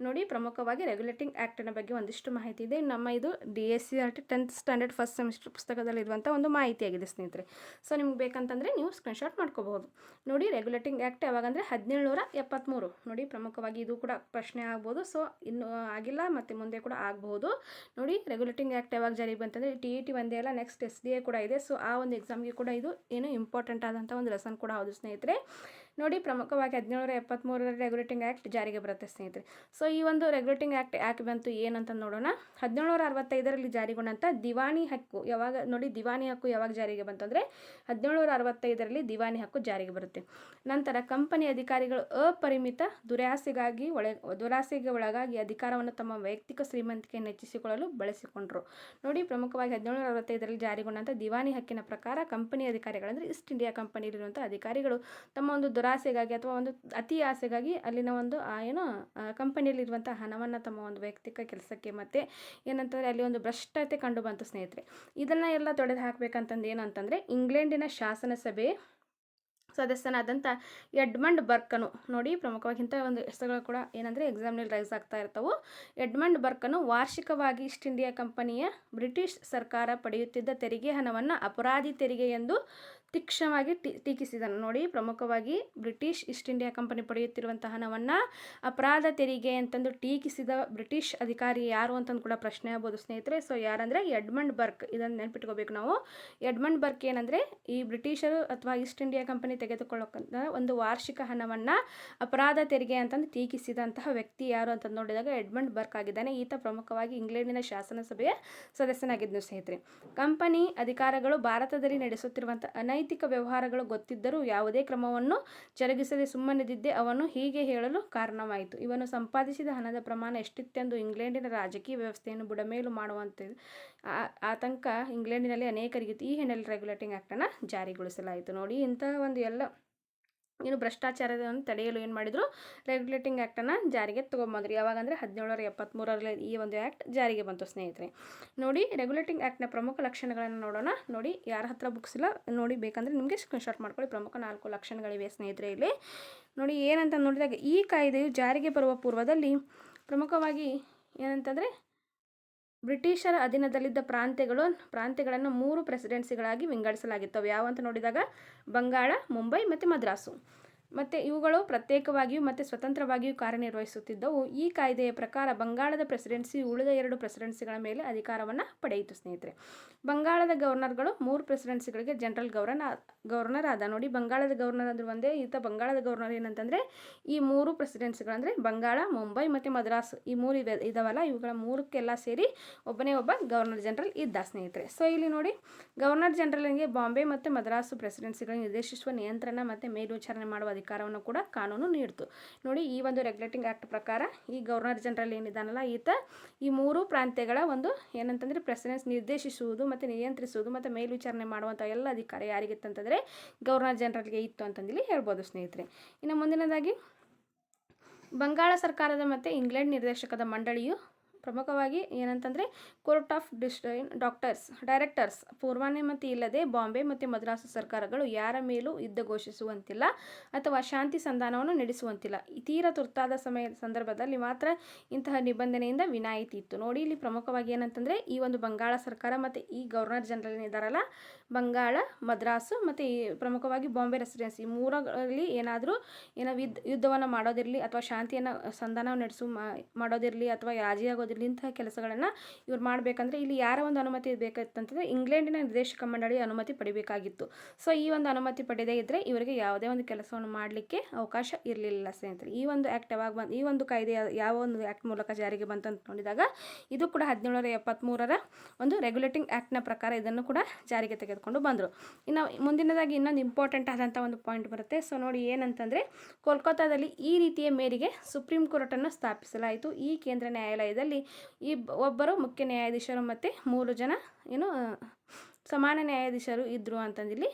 ನೋಡಿ, ಪ್ರಮುಖವಾಗಿ ರೆಗ್ಯುಲೇಟಿಂಗ್ ಆ್ಯಕ್ಟ್ನ ಬಗ್ಗೆ ಒಂದಿಷ್ಟು ಮಾಹಿತಿ ಇದೆ. ನಮ್ಮ ಇದು DSCRT 10th standard first semester ಪುಸ್ತಕದಲ್ಲಿರುವಂಥ ಒಂದು ಮಾಹಿತಿಯಾಗಿದೆ ಸ್ನೇಹಿತರೆ. ಸೊ ನಿಮ್ಗೆ ಬೇಕಂತಂದರೆ ನೀವು ಸ್ಕ್ರೀನ್ಶಾಟ್ ಮಾಡ್ಕೋಬಹುದು. ನೋಡಿ, ರೆಗ್ಯುಲೇಟಿಂಗ್ ಆ್ಯಕ್ಟ್ ಯಾವಾಗಂದರೆ 1773. ನೋಡಿ, ಪ್ರಮುಖವಾಗಿ ಇದು ಕೂಡ ಪ್ರಶ್ನೆ ಆಗ್ಬೋದು. ಸೊ ಇನ್ನೂ ಆಗಿಲ್ಲ ಮತ್ತು ಮುಂದೆ ಕೂಡ ಆಗಬಹುದು. ನೋಡಿ, ರೆಗ್ಯುಲೇಟಿಂಗ್ ಆ್ಯಕ್ಟ್ ಯಾವಾಗ ಜಾರಿಗೆ ಬಂತಂದರೆ TET ಒಂದೇ ಅಲ್ಲ, ನೆಕ್ಸ್ಟ್ SDA ಕೂಡ ಇದೆ. ಸೊ ಆ ಒಂದು ಎಕ್ಸಾಮ್ಗೆ ಕೂಡ ಇದು ಇಂಪಾರ್ಟೆಂಟ್ ಆದಂಥ ಒಂದು ಲೆಸನ್ ಕೂಡ ಹೌದು ಸ್ನೇಹಿತರೆ. ನೋಡಿ, ಪ್ರಮುಖವಾಗಿ 1773ರಲ್ಲಿ ರೆಗ್ಯುಲೇಟಿಂಗ್ ಆ್ಯಕ್ಟ್ ಜಾರಿಗೆ ಬರುತ್ತೆ ಸ್ನೇಹಿತರೆ. ಸೊ ಈ ಒಂದು ರೆಗ್ಯುಲೇಟಿಂಗ್ ಆ್ಯಕ್ಟ್ ಯಾಕೆ ಬಂತು ಏನಂತ ನೋಡೋಣ. 1765ರಲ್ಲಿ ಜಾರಿಗೊಂಡಂಥ ದಿವಾನಿ ಹಕ್ಕು ಯಾವಾಗ ನೋಡಿ, ದಿವಾನಿ ಹಕ್ಕು ಯಾವಾಗ ಜಾರಿಗೆ ಬಂತು ಅಂದರೆ 1765ರಲ್ಲಿ ದಿವಾನಿ ಹಕ್ಕು ಜಾರಿಗೆ ಬರುತ್ತೆ. ನಂತರ ಕಂಪನಿ ಅಧಿಕಾರಿಗಳು ಅಪರಿಮಿತ ದುರಾಸೆಗೆ ಒಳಗಾಗಿ ಅಧಿಕಾರವನ್ನು ತಮ್ಮ ವೈಯಕ್ತಿಕ ಶ್ರೀಮಂತಿಕೆಯನ್ನು ಹೆಚ್ಚಿಸಿಕೊಳ್ಳಲು ಬಳಸಿಕೊಂಡರು. ನೋಡಿ, ಪ್ರಮುಖವಾಗಿ 1765ರಲ್ಲಿ ಜಾರಿಗೊಂಡಂಥ ದಿವಾನಿ ಹಕ್ಕಿನ ಪ್ರಕಾರ ಕಂಪನಿ ಅಧಿಕಾರಿಗಳಂದರೆ ಈಸ್ಟ್ ಇಂಡಿಯಾ ಕಂಪನಿಯಲ್ಲಿರುವಂಥ ಅಧಿಕಾರಿಗಳು ತಮ್ಮ ಒಂದು ದುರಾಸೆಗಾಗಿ ಅಥವಾ ಒಂದು ಅತಿ ಆಸೆಗಾಗಿ ಅಲ್ಲಿನ ಒಂದು ಕಂಪನಿಯಲ್ಲಿರುವಂಥ ಹಣವನ್ನು ತಮ್ಮ ಒಂದು ವೈಯಕ್ತಿಕ ಕೆಲಸಕ್ಕೆ ಮತ್ತು ಏನಂತಂದರೆ ಅಲ್ಲಿ ಒಂದು ಭ್ರಷ್ಟತೆ ಕಂಡು ಬಂತು ಸ್ನೇಹಿತರೆ. ಇದನ್ನು ಎಲ್ಲ ತೊಡೆದು ಹಾಕಬೇಕಂತಂದು ಏನು ಅಂತಂದರೆ ಇಂಗ್ಲೆಂಡಿನ ಶಾಸನಸಭೆ ಸದಸ್ಯನಾದಂಥ ಎಡ್ಮಂಡ್ ಬರ್ಕನು, ನೋಡಿ ಪ್ರಮುಖವಾಗಿ ಇಂಥ ಒಂದು ಹೆಸರುಗಳು ಕೂಡ ಏನಂದರೆ ಎಕ್ಸಾಮ್ನಲ್ಲಿ ರೈಸ್ ಆಗ್ತಾ ಇರ್ತವೆ. ಎಡ್ಮಂಡ್ ಬರ್ಕನು ವಾರ್ಷಿಕವಾಗಿ ಈಸ್ಟ್ ಇಂಡಿಯಾ ಕಂಪನಿಯ ಬ್ರಿಟಿಷ್ ಸರ್ಕಾರ ಪಡೆಯುತ್ತಿದ್ದ ತೆರಿಗೆ ಹಣವನ್ನು ಅಪರಾಧಿ ತೆರಿಗೆ ಎಂದು ತೀಕ್ಷ್ಣವಾಗಿ ಟೀಕಿಸಿದನು. ನೋಡಿ ಪ್ರಮುಖವಾಗಿ ಬ್ರಿಟಿಷ್ ಈಸ್ಟ್ ಇಂಡಿಯಾ ಕಂಪನಿ ಪಡೆಯುತ್ತಿರುವಂಥ ಹಣವನ್ನು ಅಪರಾಧ ತೆರಿಗೆ ಅಂತಂದು ಟೀಕಿಸಿದ ಬ್ರಿಟಿಷ್ ಅಧಿಕಾರಿ ಯಾರು ಅಂತಂದು ಕೂಡ ಪ್ರಶ್ನೆ ಆಗ್ಬೋದು ಸ್ನೇಹಿತರೆ. ಸೊ ಯಾರಂದರೆ ಎಡ್ಮಂಡ್ ಬರ್ಕ್, ಇದನ್ನು ನೆನ್ಪಿಟ್ಕೋಬೇಕು ನಾವು. ಎಡ್ಮಂಡ್ ಬರ್ಕ್ ಏನಂದರೆ ಈ ಬ್ರಿಟಿಷರು ಅಥವಾ ಈಸ್ಟ್ ಇಂಡಿಯಾ ಕಂಪನಿ ತೆಗೆದುಕೊಳ್ಳೋಕ್ಕಂತ ಒಂದು ವಾರ್ಷಿಕ ಹಣವನ್ನು ಅಪರಾಧ ತೆರಿಗೆ ಅಂತಂದು ಟೀಕಿಸಿದಂತಹ ವ್ಯಕ್ತಿ ಯಾರು ಅಂತಂದು ನೋಡಿದಾಗ ಎಡ್ಮಂಡ್ ಬರ್ಕ್ ಆಗಿದ್ದಾನೆ. ಈತ ಪ್ರಮುಖವಾಗಿ ಇಂಗ್ಲೆಂಡಿನ ಶಾಸನಸಭೆಯ ಸದಸ್ಯನಾಗಿದ್ದನು ಸ್ನೇಹಿತರೆ. ಕಂಪನಿ ಅಧಿಕಾರಿಗಳು ಭಾರತದಲ್ಲಿ ನಡೆಸುತ್ತಿರುವಂಥ ಅನೈತಿಕ ವ್ಯವಹಾರಗಳು ಗೊತ್ತಿದ್ದರೂ ಯಾವುದೇ ಕ್ರಮವನ್ನು ಜರುಗಿಸದೆ ಸುಮ್ಮನಿದ್ದೇ ಅವನು ಹೀಗೆ ಹೇಳಲು ಕಾರಣವಾಯಿತು. ಇವನು ಸಂಪಾದಿಸಿದ ಹಣದ ಪ್ರಮಾಣ ಎಷ್ಟಿತ್ತೆಂದು ಇಂಗ್ಲೆಂಡಿನ ರಾಜಕೀಯ ವ್ಯವಸ್ಥೆಯನ್ನು ಬುಡಮೇಲು ಮಾಡುವಂಥ ಆತಂಕ ಇಂಗ್ಲೆಂಡಿನಲ್ಲಿ ಅನೇಕರಿಗಿತ್ತು. ಈ ಹಿನ್ನೆಲೆ ರೆಗ್ಯುಲೇಟಿಂಗ್ ಆ್ಯಕ್ಟನ್ನು ಜಾರಿಗೊಳಿಸಲಾಯಿತು. ನೋಡಿ ಇಂತಹ ಒಂದು ಎಲ್ಲ ಭ್ರಷ್ಟಾಚಾರವನ್ನು ತಡೆಯಲು ಏನು ಮಾಡಿದರು, ರೆಗ್ಯುಲೇಟಿಂಗ್ ಆ್ಯಕ್ಟನ್ನು ಜಾರಿಗೆ ತೊಗೊಂಬಂದರು. ಯಾವಾಗ ಅಂದರೆ 1773ರಲ್ಲಿ ಈ ಒಂದು ಆ್ಯಕ್ಟ್ ಜಾರಿಗೆ ಬಂತು ಸ್ನೇಹಿತರೆ. ನೋಡಿ ರೆಗ್ಯುಲೇಟಿಂಗ್ ಆ್ಯಕ್ಟ್ನ ಪ್ರಮುಖ ಲಕ್ಷಣಗಳನ್ನು ನೋಡೋಣ. ನೋಡಿ ಯಾರ ಹತ್ರ ಬುಕ್ಸ್ ಇಲ್ಲ ನೋಡಿ, ಬೇಕಂದರೆ ನಿಮಗೆ ಸ್ಕ್ರೀನ್ಶಾಟ್ ಮಾಡ್ಕೊಳ್ಳಿ. ಪ್ರಮುಖ 4 ಲಕ್ಷಣಗಳಿವೆ ಸ್ನೇಹಿತರೆ. ಇಲ್ಲಿ ನೋಡಿ ಏನಂತ ನೋಡಿದಾಗ ಈ ಕಾಯ್ದೆಯು ಜಾರಿಗೆ ಬರುವ ಪೂರ್ವದಲ್ಲಿ ಪ್ರಮುಖವಾಗಿ ಏನಂತಂದರೆ ಬ್ರಿಟಿಷರ ಅಧೀನದಲ್ಲಿದ್ದ ಪ್ರಾಂತ್ಯಗಳನ್ನು 3 ಪ್ರೆಸಿಡೆನ್ಸಿಗಳಾಗಿ ವಿಂಗಡಿಸಲಾಗಿತ್ತು. ಯಾವಂತ ನೋಡಿದಾಗ ಬಂಗಾಳ, ಮುಂಬೈ ಮತ್ತು ಮದ್ರಾಸು. ಮತ್ತು ಇವುಗಳು ಪ್ರತ್ಯೇಕವಾಗಿಯೂ ಮತ್ತು ಸ್ವತಂತ್ರವಾಗಿಯೂ ಕಾರ್ಯನಿರ್ವಹಿಸುತ್ತಿದ್ದವು. ಈ ಕಾಯ್ದೆಯ ಪ್ರಕಾರ ಬಂಗಾಳದ ಪ್ರೆಸಿಡೆನ್ಸಿ ಉಳಿದ 2 ಪ್ರೆಸಿಡೆನ್ಸಿಗಳ ಮೇಲೆ ಅಧಿಕಾರವನ್ನು ಪಡೆಯಿತು ಸ್ನೇಹಿತರೆ. ಬಂಗಾಳದ ಗವರ್ನರ್ಗಳು 3 ಪ್ರೆಸಿಡೆನ್ಸಿಗಳಿಗೆ ಜನರಲ್ ಗವರ್ನರ್ ಆದ. ನೋಡಿ ಬಂಗಾಳದ ಗವರ್ನರ್ ಅಂದ್ರೆ ಒಂದೇ, ಈತ ಬಂಗಾಳದ ಗವರ್ನರ್ ಏನಂತಂದರೆ ಈ 3 ಪ್ರೆಸಿಡೆನ್ಸಿಗಳಂದರೆ ಬಂಗಾಳ, ಮುಂಬೈ ಮತ್ತು ಮದ್ರಾಸ್ ಈ 3 ಇದಾವಲ್ಲ, ಇವುಗಳ 3ಕ್ಕೆಲ್ಲ ಸೇರಿ ಒಬ್ಬನೇ ಒಬ್ಬ ಗವರ್ನರ್ ಜನರಲ್ ಇದ್ದ ಸ್ನೇಹಿತರೆ. ಸೊ ಇಲ್ಲಿ ನೋಡಿ ಗವರ್ನರ್ ಜನರಲ್ಗೆ ಬಾಂಬೆ ಮತ್ತು ಮದ್ರಾಸು ಪ್ರೆಸಿಡೆನ್ಸಿಗಳನ್ನು ನಿರ್ದೇಶಿಸುವ ನಿಯಂತ್ರಣ ಮತ್ತು ಮೇಲ್ವಿಚಾರಣೆ ಮಾಡುವ ಅಧಿಕಾರವನ್ನು ಕೂಡ ಕಾನೂನು ನೀಡಿತು. ನೋಡಿ ಈ ಒಂದು ರೆಗ್ಯುಲೇಟಿಂಗ್ ಆ್ಯಕ್ಟ್ ಪ್ರಕಾರ ಈ ಗವರ್ನರ್ ಜನರಲ್ ಏನಿದ್ದಾನಲ್ಲ ಈತ ಈ 3 ಪ್ರಾಂತ್ಯಗಳ ಒಂದು ಏನಂತಂದರೆ ಪ್ರೆಸಿಡೆನ್ಸ್ ನಿರ್ದೇಶಿಸುವುದು ಮತ್ತು ನಿಯಂತ್ರಿಸುವುದು ಮತ್ತು ಮೇಲ್ವಿಚಾರಣೆ ಮಾಡುವಂಥ ಎಲ್ಲ ಅಧಿಕಾರ ಯಾರಿಗಿತ್ತಂತಂದರೆ ಗವರ್ನರ್ ಜನರಲ್ಗೆ ಇತ್ತು ಅಂತಂದಿಲ್ಲಿ ಹೇಳ್ಬೋದು ಸ್ನೇಹಿತರೆ. ಇನ್ನು ಮುಂದಿನದಾಗಿ ಬಂಗಾಳ ಸರ್ಕಾರದ ಮತ್ತು ಇಂಗ್ಲೆಂಡ್ ನಿರ್ದೇಶಕದ ಮಂಡಳಿಯು ಪ್ರಮುಖವಾಗಿ ಏನಂತಂದರೆ ಕೋರ್ಟ್ ಆಫ್ ಡೈರೆಕ್ಟರ್ಸ್ ಪೂರ್ವಾನುಮತಿ ಇಲ್ಲದೆ ಬಾಂಬೆ ಮತ್ತು ಮದ್ರಾಸು ಸರ್ಕಾರಗಳು ಯಾರ ಮೇಲೂ ಯುದ್ಧ ಘೋಷಿಸುವಂತಿಲ್ಲ ಅಥವಾ ಶಾಂತಿ ಸಂಧಾನವನ್ನು ನಡೆಸುವಂತಿಲ್ಲ. ತೀರ ತುರ್ತಾದ ಸಂದರ್ಭದಲ್ಲಿ ಮಾತ್ರ ಇಂತಹ ನಿಬಂಧನೆಯಿಂದ ವಿನಾಯಿತಿ ಇತ್ತು. ನೋಡಿ ಇಲ್ಲಿ ಪ್ರಮುಖವಾಗಿ ಏನಂತಂದರೆ ಈ ಒಂದು ಬಂಗಾಳ ಸರ್ಕಾರ ಮತ್ತು ಈ ಗವರ್ನರ್ ಜನರಲ್ ಏನಿದ್ದಾರಲ್ಲ ಬಂಗಾಳ, ಮದ್ರಾಸು ಮತ್ತು ಈ ಪ್ರಮುಖವಾಗಿ ಬಾಂಬೆ ರೆಸಿಡೆನ್ಸಿ ಈ 3ರಲ್ಲಿ ಏನಾದರೂ ಯುದ್ಧವನ್ನು ಮಾಡೋದಿರಲಿ ಅಥವಾ ಶಾಂತಿಯನ್ನು ಸಂಧಾನ ಮಾಡೋದಿರಲಿ ಅಥವಾ ರಾಜಿಯಾಗೋದಿರಲಿ ಇಂತಹ ಕೆಲಸಗಳನ್ನು ಇವ್ರು ಮಾಡಬೇಕಂದ್ರೆ ಇಲ್ಲಿ ಯಾರ ಒಂದು ಅನುಮತಿ ಬೇಕಿತ್ತಂತಂದರೆ ಇಂಗ್ಲೆಂಡಿನ ನಿರ್ದೇಶಕ ಮಂಡಳಿಯ ಅನುಮತಿ ಪಡಿಬೇಕಾಗಿತ್ತು. ಸೊ ಈ ಒಂದು ಅನುಮತಿ ಪಡೆದೇ ಇದ್ದರೆ ಇವರಿಗೆ ಯಾವುದೇ ಒಂದು ಕೆಲಸವನ್ನು ಮಾಡಲಿಕ್ಕೆ ಅವಕಾಶ ಇರಲಿಲ್ಲ ಸ್ನೇಹಿತರೆ. ಈ ಒಂದು ಆ್ಯಕ್ಟ್ ಯಾವಾಗ ಈ ಒಂದು ಕಾಯ್ದೆ ಯಾವ ಒಂದು ಆ್ಯಕ್ಟ್ ಮೂಲಕ ಜಾರಿಗೆ ಬಂತಂತ ನೋಡಿದಾಗ ಇದು ಕೂಡ 1773ರ ಒಂದು ರೆಗ್ಯುಲೇಟಿಂಗ್ ಆ್ಯಕ್ಟ್ನ ಪ್ರಕಾರ ಇದನ್ನು ಕೂಡ ಜಾರಿಗೆ ತೆಗೆದುಕೊಂಡು ಬಂದರು. ಇನ್ನು ಮುಂದಿನದಾಗಿ ಇನ್ನೊಂದು ಇಂಪಾರ್ಟೆಂಟ್ ಆದಂಥ ಒಂದು ಪಾಯಿಂಟ್ ಬರುತ್ತೆ. ಸೊ ನೋಡಿ ಏನಂತಂದರೆ ಕೋಲ್ಕತ್ತಾದಲ್ಲಿ ಈ ರೀತಿಯ ಮೇರೆಗೆ ಸುಪ್ರೀಂ ಕೋರ್ಟನ್ನು ಸ್ಥಾಪಿಸಲಾಯಿತು. ಈ ಕೇಂದ್ರ ನ್ಯಾಯಾಲಯದಲ್ಲಿ ಒಬ್ಬರು ಮುಖ್ಯ ನ್ಯಾಯಾಧೀಶರು ಮತ್ತು 3 ಜನ ಸಮಾನ ನ್ಯಾಯಾಧೀಶರು ಇದ್ದರು ಅಂತಂದಿಲ್ಲಿ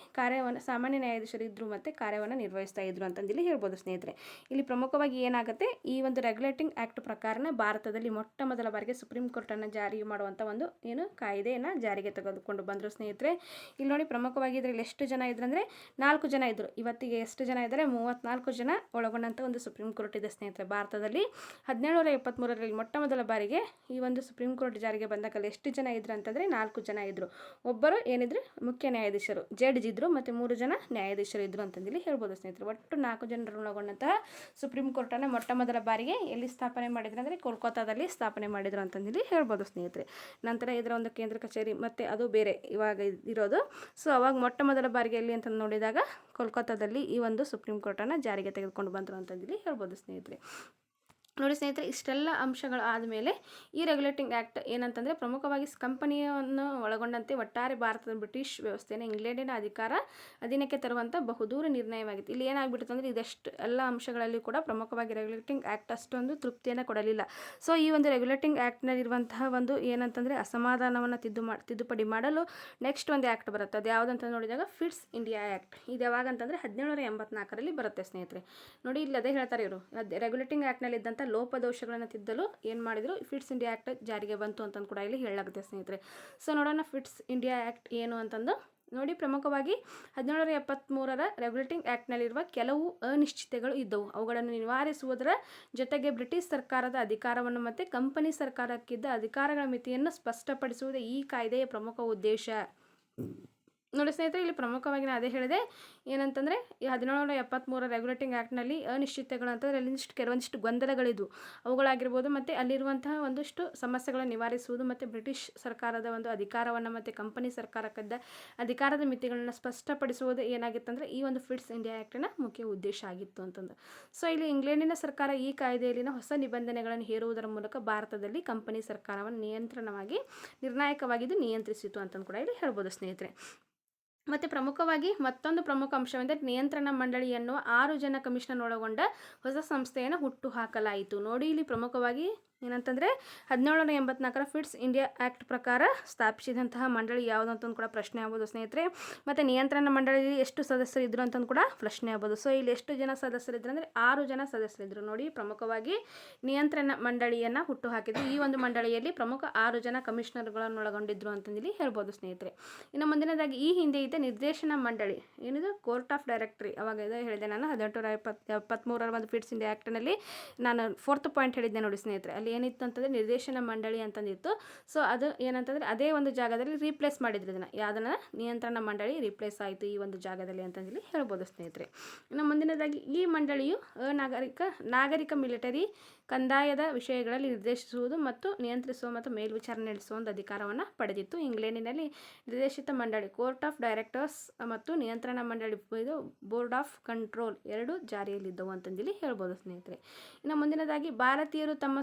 ಸಾಮಾನ್ಯ ನ್ಯಾಯಾಧೀಶರು ಇದ್ದರು ಮತ್ತು ಕಾರ್ಯವನ್ನು ನಿರ್ವಹಿಸ್ತಾ ಇದ್ರು ಅಂತಂದಿಲ್ಲಿ ಹೇಳ್ಬೋದು ಸ್ನೇಹಿತರೆ. ಇಲ್ಲಿ ಪ್ರಮುಖವಾಗಿ ಏನಾಗುತ್ತೆ, ಈ ಒಂದು ರೆಗ್ಯುಲೇಟಿಂಗ್ ಆ್ಯಕ್ಟ್ ಪ್ರಕಾರ ಭಾರತದಲ್ಲಿ ಮೊಟ್ಟ ಮೊದಲ ಬಾರಿಗೆ ಸುಪ್ರೀಂ ಕೋರ್ಟನ್ನು ಜಾರಿ ಮಾಡುವಂಥ ಒಂದು ಕಾಯ್ದೆಯನ್ನು ಜಾರಿಗೆ ತೆಗೆದುಕೊಂಡು ಬಂದರು ಸ್ನೇಹಿತರೆ. ಇಲ್ಲಿ ನೋಡಿ ಪ್ರಮುಖವಾಗಿ ಇದರಲ್ಲಿ ಎಷ್ಟು ಜನ ಇದ್ರು ಅಂದರೆ 4 ಜನ ಇದ್ದರು. ಇವತ್ತಿಗೆ ಎಷ್ಟು ಜನ ಇದ್ದಾರೆ, 34 ಜನ ಒಳಗೊಂಡಂಥ ಒಂದು ಸುಪ್ರೀಂ ಕೋರ್ಟ್ ಇದೆ ಸ್ನೇಹಿತರೆ ಭಾರತದಲ್ಲಿ. 1773ರಲ್ಲಿ ಮೊಟ್ಟ ಮೊದಲ ಬಾರಿಗೆ ಈ ಒಂದು ಸುಪ್ರೀಂ ಕೋರ್ಟ್ ಜಾರಿಗೆ ಬಂದಾಗ ಎಷ್ಟು ಜನ ಇದ್ರು ಅಂತಂದರೆ 4 ಜನ ಇದ್ದರು. ಒಬ್ಬರು ಏನಿದ್ರು ಮುಖ್ಯ ನ್ಯಾಯಾಧೀಶರು ಜಡ್ಜ್ ಇದ್ದರು ಮತ್ತು 3 ಜನ ನ್ಯಾಯಾಧೀಶರು ಇದ್ದರು ಅಂತಂದಿಲ್ಲಿ ಹೇಳ್ಬೋದು ಸ್ನೇಹಿತರೆ. ಒಟ್ಟು 4 ಜನರು ಒಳಗೊಂಡಂತಹ ಸುಪ್ರೀಂ ಕೋರ್ಟನ್ನು ಮೊಟ್ಟ ಮೊದಲ ಬಾರಿಗೆ ಎಲ್ಲಿ ಸ್ಥಾಪನೆ ಮಾಡಿದ್ರು ಅಂದರೆ ಕೋಲ್ಕತ್ತಾದಲ್ಲಿ ಸ್ಥಾಪನೆ ಮಾಡಿದರು ಅಂತಂದಿಲ್ಲಿ ಹೇಳ್ಬೋದು ಸ್ನೇಹಿತರೆ. ನಂತರ ಇದರ ಒಂದು ಕೇಂದ್ರ ಕಚೇರಿ ಮತ್ತು ಅದು ಬೇರೆ ಇವಾಗ ಇರೋದು. ಸೊ ಅವಾಗ ಮೊಟ್ಟ ಮೊದಲ ಬಾರಿಗೆ ಎಲ್ಲಿ ಅಂತ ನೋಡಿದಾಗ ಕೋಲ್ಕತ್ತಾದಲ್ಲಿ ಈ ಒಂದು ಸುಪ್ರೀಂ ಕೋರ್ಟನ್ನು ಜಾರಿಗೆ ತೆಗೆದುಕೊಂಡು ಬಂದರು ಅಂತಂದಿಲ್ಲಿ ಹೇಳ್ಬೋದು ಸ್ನೇಹಿತರೆ. ನೋಡಿ ಸ್ನೇಹಿತರೆ, ಇಷ್ಟೆಲ್ಲ ಅಂಶಗಳು ಆದಮೇಲೆ ಈ ರೆಗ್ಯುಲೇಟಿಂಗ್ ಆ್ಯಕ್ಟ್ ಏನಂತಂದರೆ ಪ್ರಮುಖವಾಗಿ ಕಂಪನಿಯನ್ನು ಒಳಗೊಂಡಂತೆ ಒಟ್ಟಾರೆ ಭಾರತದ ಬ್ರಿಟಿಷ್ ವ್ಯವಸ್ಥೆಯನ್ನು ಇಂಗ್ಲೆಂಡಿನ ಅಧೀನಕ್ಕೆ ತರುವಂಥ ಬಹುದೂರ ನಿರ್ಣಯವಾಗಿತ್ತು. ಇಲ್ಲಿ ಏನಾಗ್ಬಿಟ್ಟಿತ್ತು ಅಂದರೆ ಇದೆಷ್ಟು ಎಲ್ಲ ಅಂಶಗಳಲ್ಲಿ ಕೂಡ ಪ್ರಮುಖವಾಗಿ ರೆಗ್ಯುಲೇಟಿಂಗ್ ಆ್ಯಕ್ಟ್ ಅಷ್ಟೊಂದು ತೃಪ್ತಿಯನ್ನು ಕೊಡಲಿಲ್ಲ. ಸೊ ಈ ಒಂದು ರೆಗ್ಯುಲೇಟಿಂಗ್ ಆ್ಯಕ್ಟ್ನಲ್ಲಿರುವಂತಹ ಒಂದು ಏನಂತಂದರೆ ಅಸಮಾಧಾನವನ್ನು ತಿದ್ದುಪಡಿ ಮಾಡಲು ನೆಕ್ಸ್ಟ್ ಒಂದು ಆ್ಯಕ್ಟ್ ಬರುತ್ತೆ. ಅದು ಯಾವುದಂತ ನೋಡಿದಾಗ ಫಿಟ್ಸ್ ಇಂಡಿಯಾ ಆ್ಯಕ್ಟ್. ಇದು ಯಾವಾಗಂತಂದರೆ 1784ರಲ್ಲಿ ಬರುತ್ತೆ ಸ್ನೇಹಿತರೆ. ನೋಡಿ ಇಲ್ಲಿ ಅದೇ ಹೇಳ್ತಾರೆ ಇವರು, ರೆಗ್ಯುಲೇಟಿಂಗ್ ಆ್ಯಕ್ಟ್ನಲ್ಲಿ ಇದ್ದಂಥ ಲೋಪದೋಷಗಳನ್ನು ತಿದ್ದಲು ಏನು ಮಾಡಿದರು, ಫಿಟ್ಸ್ ಇಂಡಿಯಾ ಆ್ಯಕ್ಟ್ ಜಾರಿಗೆ ಬಂತು ಅಂತಂದು ಕೂಡ ಇಲ್ಲಿ ಹೇಳಲಾಗುತ್ತೆ ಸ್ನೇಹಿತರೆ. ಸೊ ನೋಡೋಣ ಫಿಟ್ಸ್ ಇಂಡಿಯಾ ಆ್ಯಕ್ಟ್ ಏನು ಅಂತಂದು. ನೋಡಿ, ಪ್ರಮುಖವಾಗಿ 1773ರ ರೆಗ್ಯುಲೇಟಿಂಗ್ ಆ್ಯಕ್ಟ್ನಲ್ಲಿರುವ ಕೆಲವು ಅನಿಶ್ಚಿತಗಳು ಇದ್ದವು. ಅವುಗಳನ್ನು ನಿವಾರಿಸುವುದರ ಜೊತೆಗೆ ಬ್ರಿಟಿಷ್ ಸರ್ಕಾರದ ಅಧಿಕಾರವನ್ನು ಮತ್ತು ಕಂಪನಿ ಸರ್ಕಾರಕ್ಕಿದ್ದ ಅಧಿಕಾರಗಳ ಮಿತಿಯನ್ನು ಸ್ಪಷ್ಟಪಡಿಸುವುದು ಈ ಕಾಯ್ದೆಯ ಪ್ರಮುಖ ಉದ್ದೇಶ. ನೋಡಿ ಸ್ನೇಹಿತರೆ, ಇಲ್ಲಿ ಪ್ರಮುಖವಾಗಿ ನಾನು ಅದೇ ಹೇಳಿದೆ ಏನಂತಂದರೆ ಈ 1773ರ ರೆಗ್ಯುಲೇಟಿಂಗ್ ಆ್ಯಕ್ಟ್ನಲ್ಲಿ ಅನಿಶ್ಚಿತಗಳು ಅಂತಂದರೆ ಅಲ್ಲಿ ಕೆಲವೊಂದಿಷ್ಟು ಗೊಂದಲಗಳಿದ್ವು. ಅವುಗಳಾಗಿರ್ಬೋದು ಮತ್ತು ಅಲ್ಲಿರುವಂತಹ ಒಂದಷ್ಟು ಸಮಸ್ಯೆಗಳನ್ನು ನಿವಾರಿಸುವುದು ಮತ್ತು ಬ್ರಿಟಿಷ್ ಸರ್ಕಾರದ ಒಂದು ಅಧಿಕಾರವನ್ನು ಮತ್ತು ಕಂಪನಿ ಸರ್ಕಾರಕ್ಕಿದ್ದ ಅಧಿಕಾರದ ಮಿತಿಗಳನ್ನು ಸ್ಪಷ್ಟಪಡಿಸುವುದು ಏನಾಗಿತ್ತಂದರೆ ಈ ಒಂದು ಫಿಟ್ಸ್ ಇಂಡಿಯಾ ಆ್ಯಕ್ಟಿನ ಮುಖ್ಯ ಉದ್ದೇಶ ಆಗಿತ್ತು ಅಂತಂದು. ಸೊ ಇಲ್ಲಿ ಇಂಗ್ಲೆಂಡಿನ ಸರ್ಕಾರ ಈ ಕಾಯ್ದೆಯಲ್ಲಿನ ಹೊಸ ನಿಬಂಧನೆಗಳನ್ನು ಹೇರುವುದರ ಮೂಲಕ ಭಾರತದಲ್ಲಿ ಕಂಪನಿ ಸರ್ಕಾರವನ್ನು ನಿರ್ಣಾಯಕವಾಗಿದ್ದು ನಿಯಂತ್ರಿಸಿತು ಅಂತಂದು ಕೂಡ ಇಲ್ಲಿ ಹೇಳ್ಬೋದು ಸ್ನೇಹಿತರೆ. ಮತ್ತು ಪ್ರಮುಖವಾಗಿ ಮತ್ತೊಂದು ಪ್ರಮುಖ ಅಂಶವೆಂದರೆ ನಿಯಂತ್ರಣ ಮಂಡಳಿ ಎನ್ನುವ 6 ಜನ ಕಮಿಷನರ್ ಒಳಗೊಂಡ ಹೊಸ ಸಂಸ್ಥೆಯನ್ನು ಹುಟ್ಟುಹಾಕಲಾಯಿತು. ನೋಡಿ ಇಲ್ಲಿ ಪ್ರಮುಖವಾಗಿ ಏನಂತಂದರೆ 1784ರ ಫಿಟ್ಸ್ ಇಂಡಿಯಾ ಆ್ಯಕ್ಟ್ ಪ್ರಕಾರ ಸ್ಥಾಪಿಸಿದಂತಹ ಮಂಡಳಿ ಯಾವುದು ಅಂತಂದು ಕೂಡ ಪ್ರಶ್ನೆ ಆಗ್ಬೋದು ಸ್ನೇಹಿತರೆ. ಮತ್ತು ನಿಯಂತ್ರಣ ಮಂಡಳಿಯಲ್ಲಿ ಎಷ್ಟು ಸದಸ್ಯರಿದ್ದರು ಅಂತಂದು ಕೂಡ ಪ್ರಶ್ನೆ ಆಗ್ಬೋದು. ಸೊ ಇಲ್ಲಿ ಎಷ್ಟು ಜನ ಸದಸ್ಯರಿದ್ದರು ಅಂದರೆ 6 ಜನ ಸದಸ್ಯರಿದ್ದರು. ನೋಡಿ, ಪ್ರಮುಖವಾಗಿ ನಿಯಂತ್ರಣ ಮಂಡಳಿಯನ್ನು ಹುಟ್ಟುಹಾಕಿದ್ರು. ಈ ಒಂದು ಮಂಡಳಿಯಲ್ಲಿ ಪ್ರಮುಖ 6 ಜನ ಕಮಿಷನರ್ಗಳನ್ನು ಒಳಗೊಂಡಿದ್ದರು ಅಂತಂದು ಹೇಳ್ಬೋದು ಸ್ನೇಹಿತರೆ. ಇನ್ನು ಮುಂದಿನದಾಗಿ ಈ ಹಿಂದೆ ಇದ್ದ ನಿರ್ದೇಶನ ಮಂಡಳಿ ಏನಿದು ಕೋರ್ಟ್ ಆಫ್ ಡೈರೆಕ್ಟರಿ, ಅವಾಗ ಇದು ಹೇಳಿದೆ ನಾನು 1873ರ ಒಂದು ಫಿಟ್ಸ್ ಇಂಡಿಯಾ ಆ್ಯಕ್ಟ್ನಲ್ಲಿ ನಾನು 4th ಪಾಯಿಂಟ್ ಹೇಳಿದ್ದೆ ನೋಡಿ ಸ್ನೇಹಿತರೆ. ಅಲ್ಲಿ ಏನಿತ್ತು ಅಂತಂದರೆ ನಿರ್ದೇಶನ ಮಂಡಳಿ ಅಂತಂದಿತ್ತು. ಸೊ ಅದು ಏನಂತಂದರೆ ಅದೇ ಒಂದು ಜಾಗದಲ್ಲಿ ರೀಪ್ಲೇಸ್ ಮಾಡಿದ್ರು ಇದನ್ನು, ಯಾವುದನ್ನು ನಿಯಂತ್ರಣ ಮಂಡಳಿ ರೀಪ್ಲೇಸ್ ಆಯಿತು ಈ ಒಂದು ಜಾಗದಲ್ಲಿ ಅಂತಂದೇಳಿ ಹೇಳ್ಬೋದು ಸ್ನೇಹಿತರೆ. ಇನ್ನು ಮುಂದಿನದಾಗಿ ಈ ಮಂಡಳಿಯು ನಾಗರಿಕ ಮಿಲಿಟರಿ ಕಂದಾಯದ ವಿಷಯಗಳಲ್ಲಿ ನಿರ್ದೇಶಿಸುವುದು ಮತ್ತು ನಿಯಂತ್ರಿಸುವ ಮತ್ತು ಮೇಲ್ವಿಚಾರಣೆ ನಡೆಸುವ ಒಂದು ಅಧಿಕಾರವನ್ನು ಪಡೆದಿತ್ತು. ಇಂಗ್ಲೆಂಡಿನಲ್ಲಿ ನಿರ್ದೇಶಿತ ಮಂಡಳಿ ಕೋರ್ಟ್ ಆಫ್ ಡೈರೆಕ್ಟರ್ಸ್ ಮತ್ತು ನಿಯಂತ್ರಣ ಮಂಡಳಿ ಇದು ಬೋರ್ಡ್ ಆಫ್ ಕಂಟ್ರೋಲ್ ಎರಡೂ ಜಾರಿಯಲ್ಲಿದ್ದವು ಅಂತಂದೇಳಿ ಹೇಳ್ಬೋದು ಸ್ನೇಹಿತರೆ. ಇನ್ನು ಮುಂದಿನದಾಗಿ ಭಾರತೀಯರು ತಮ್ಮ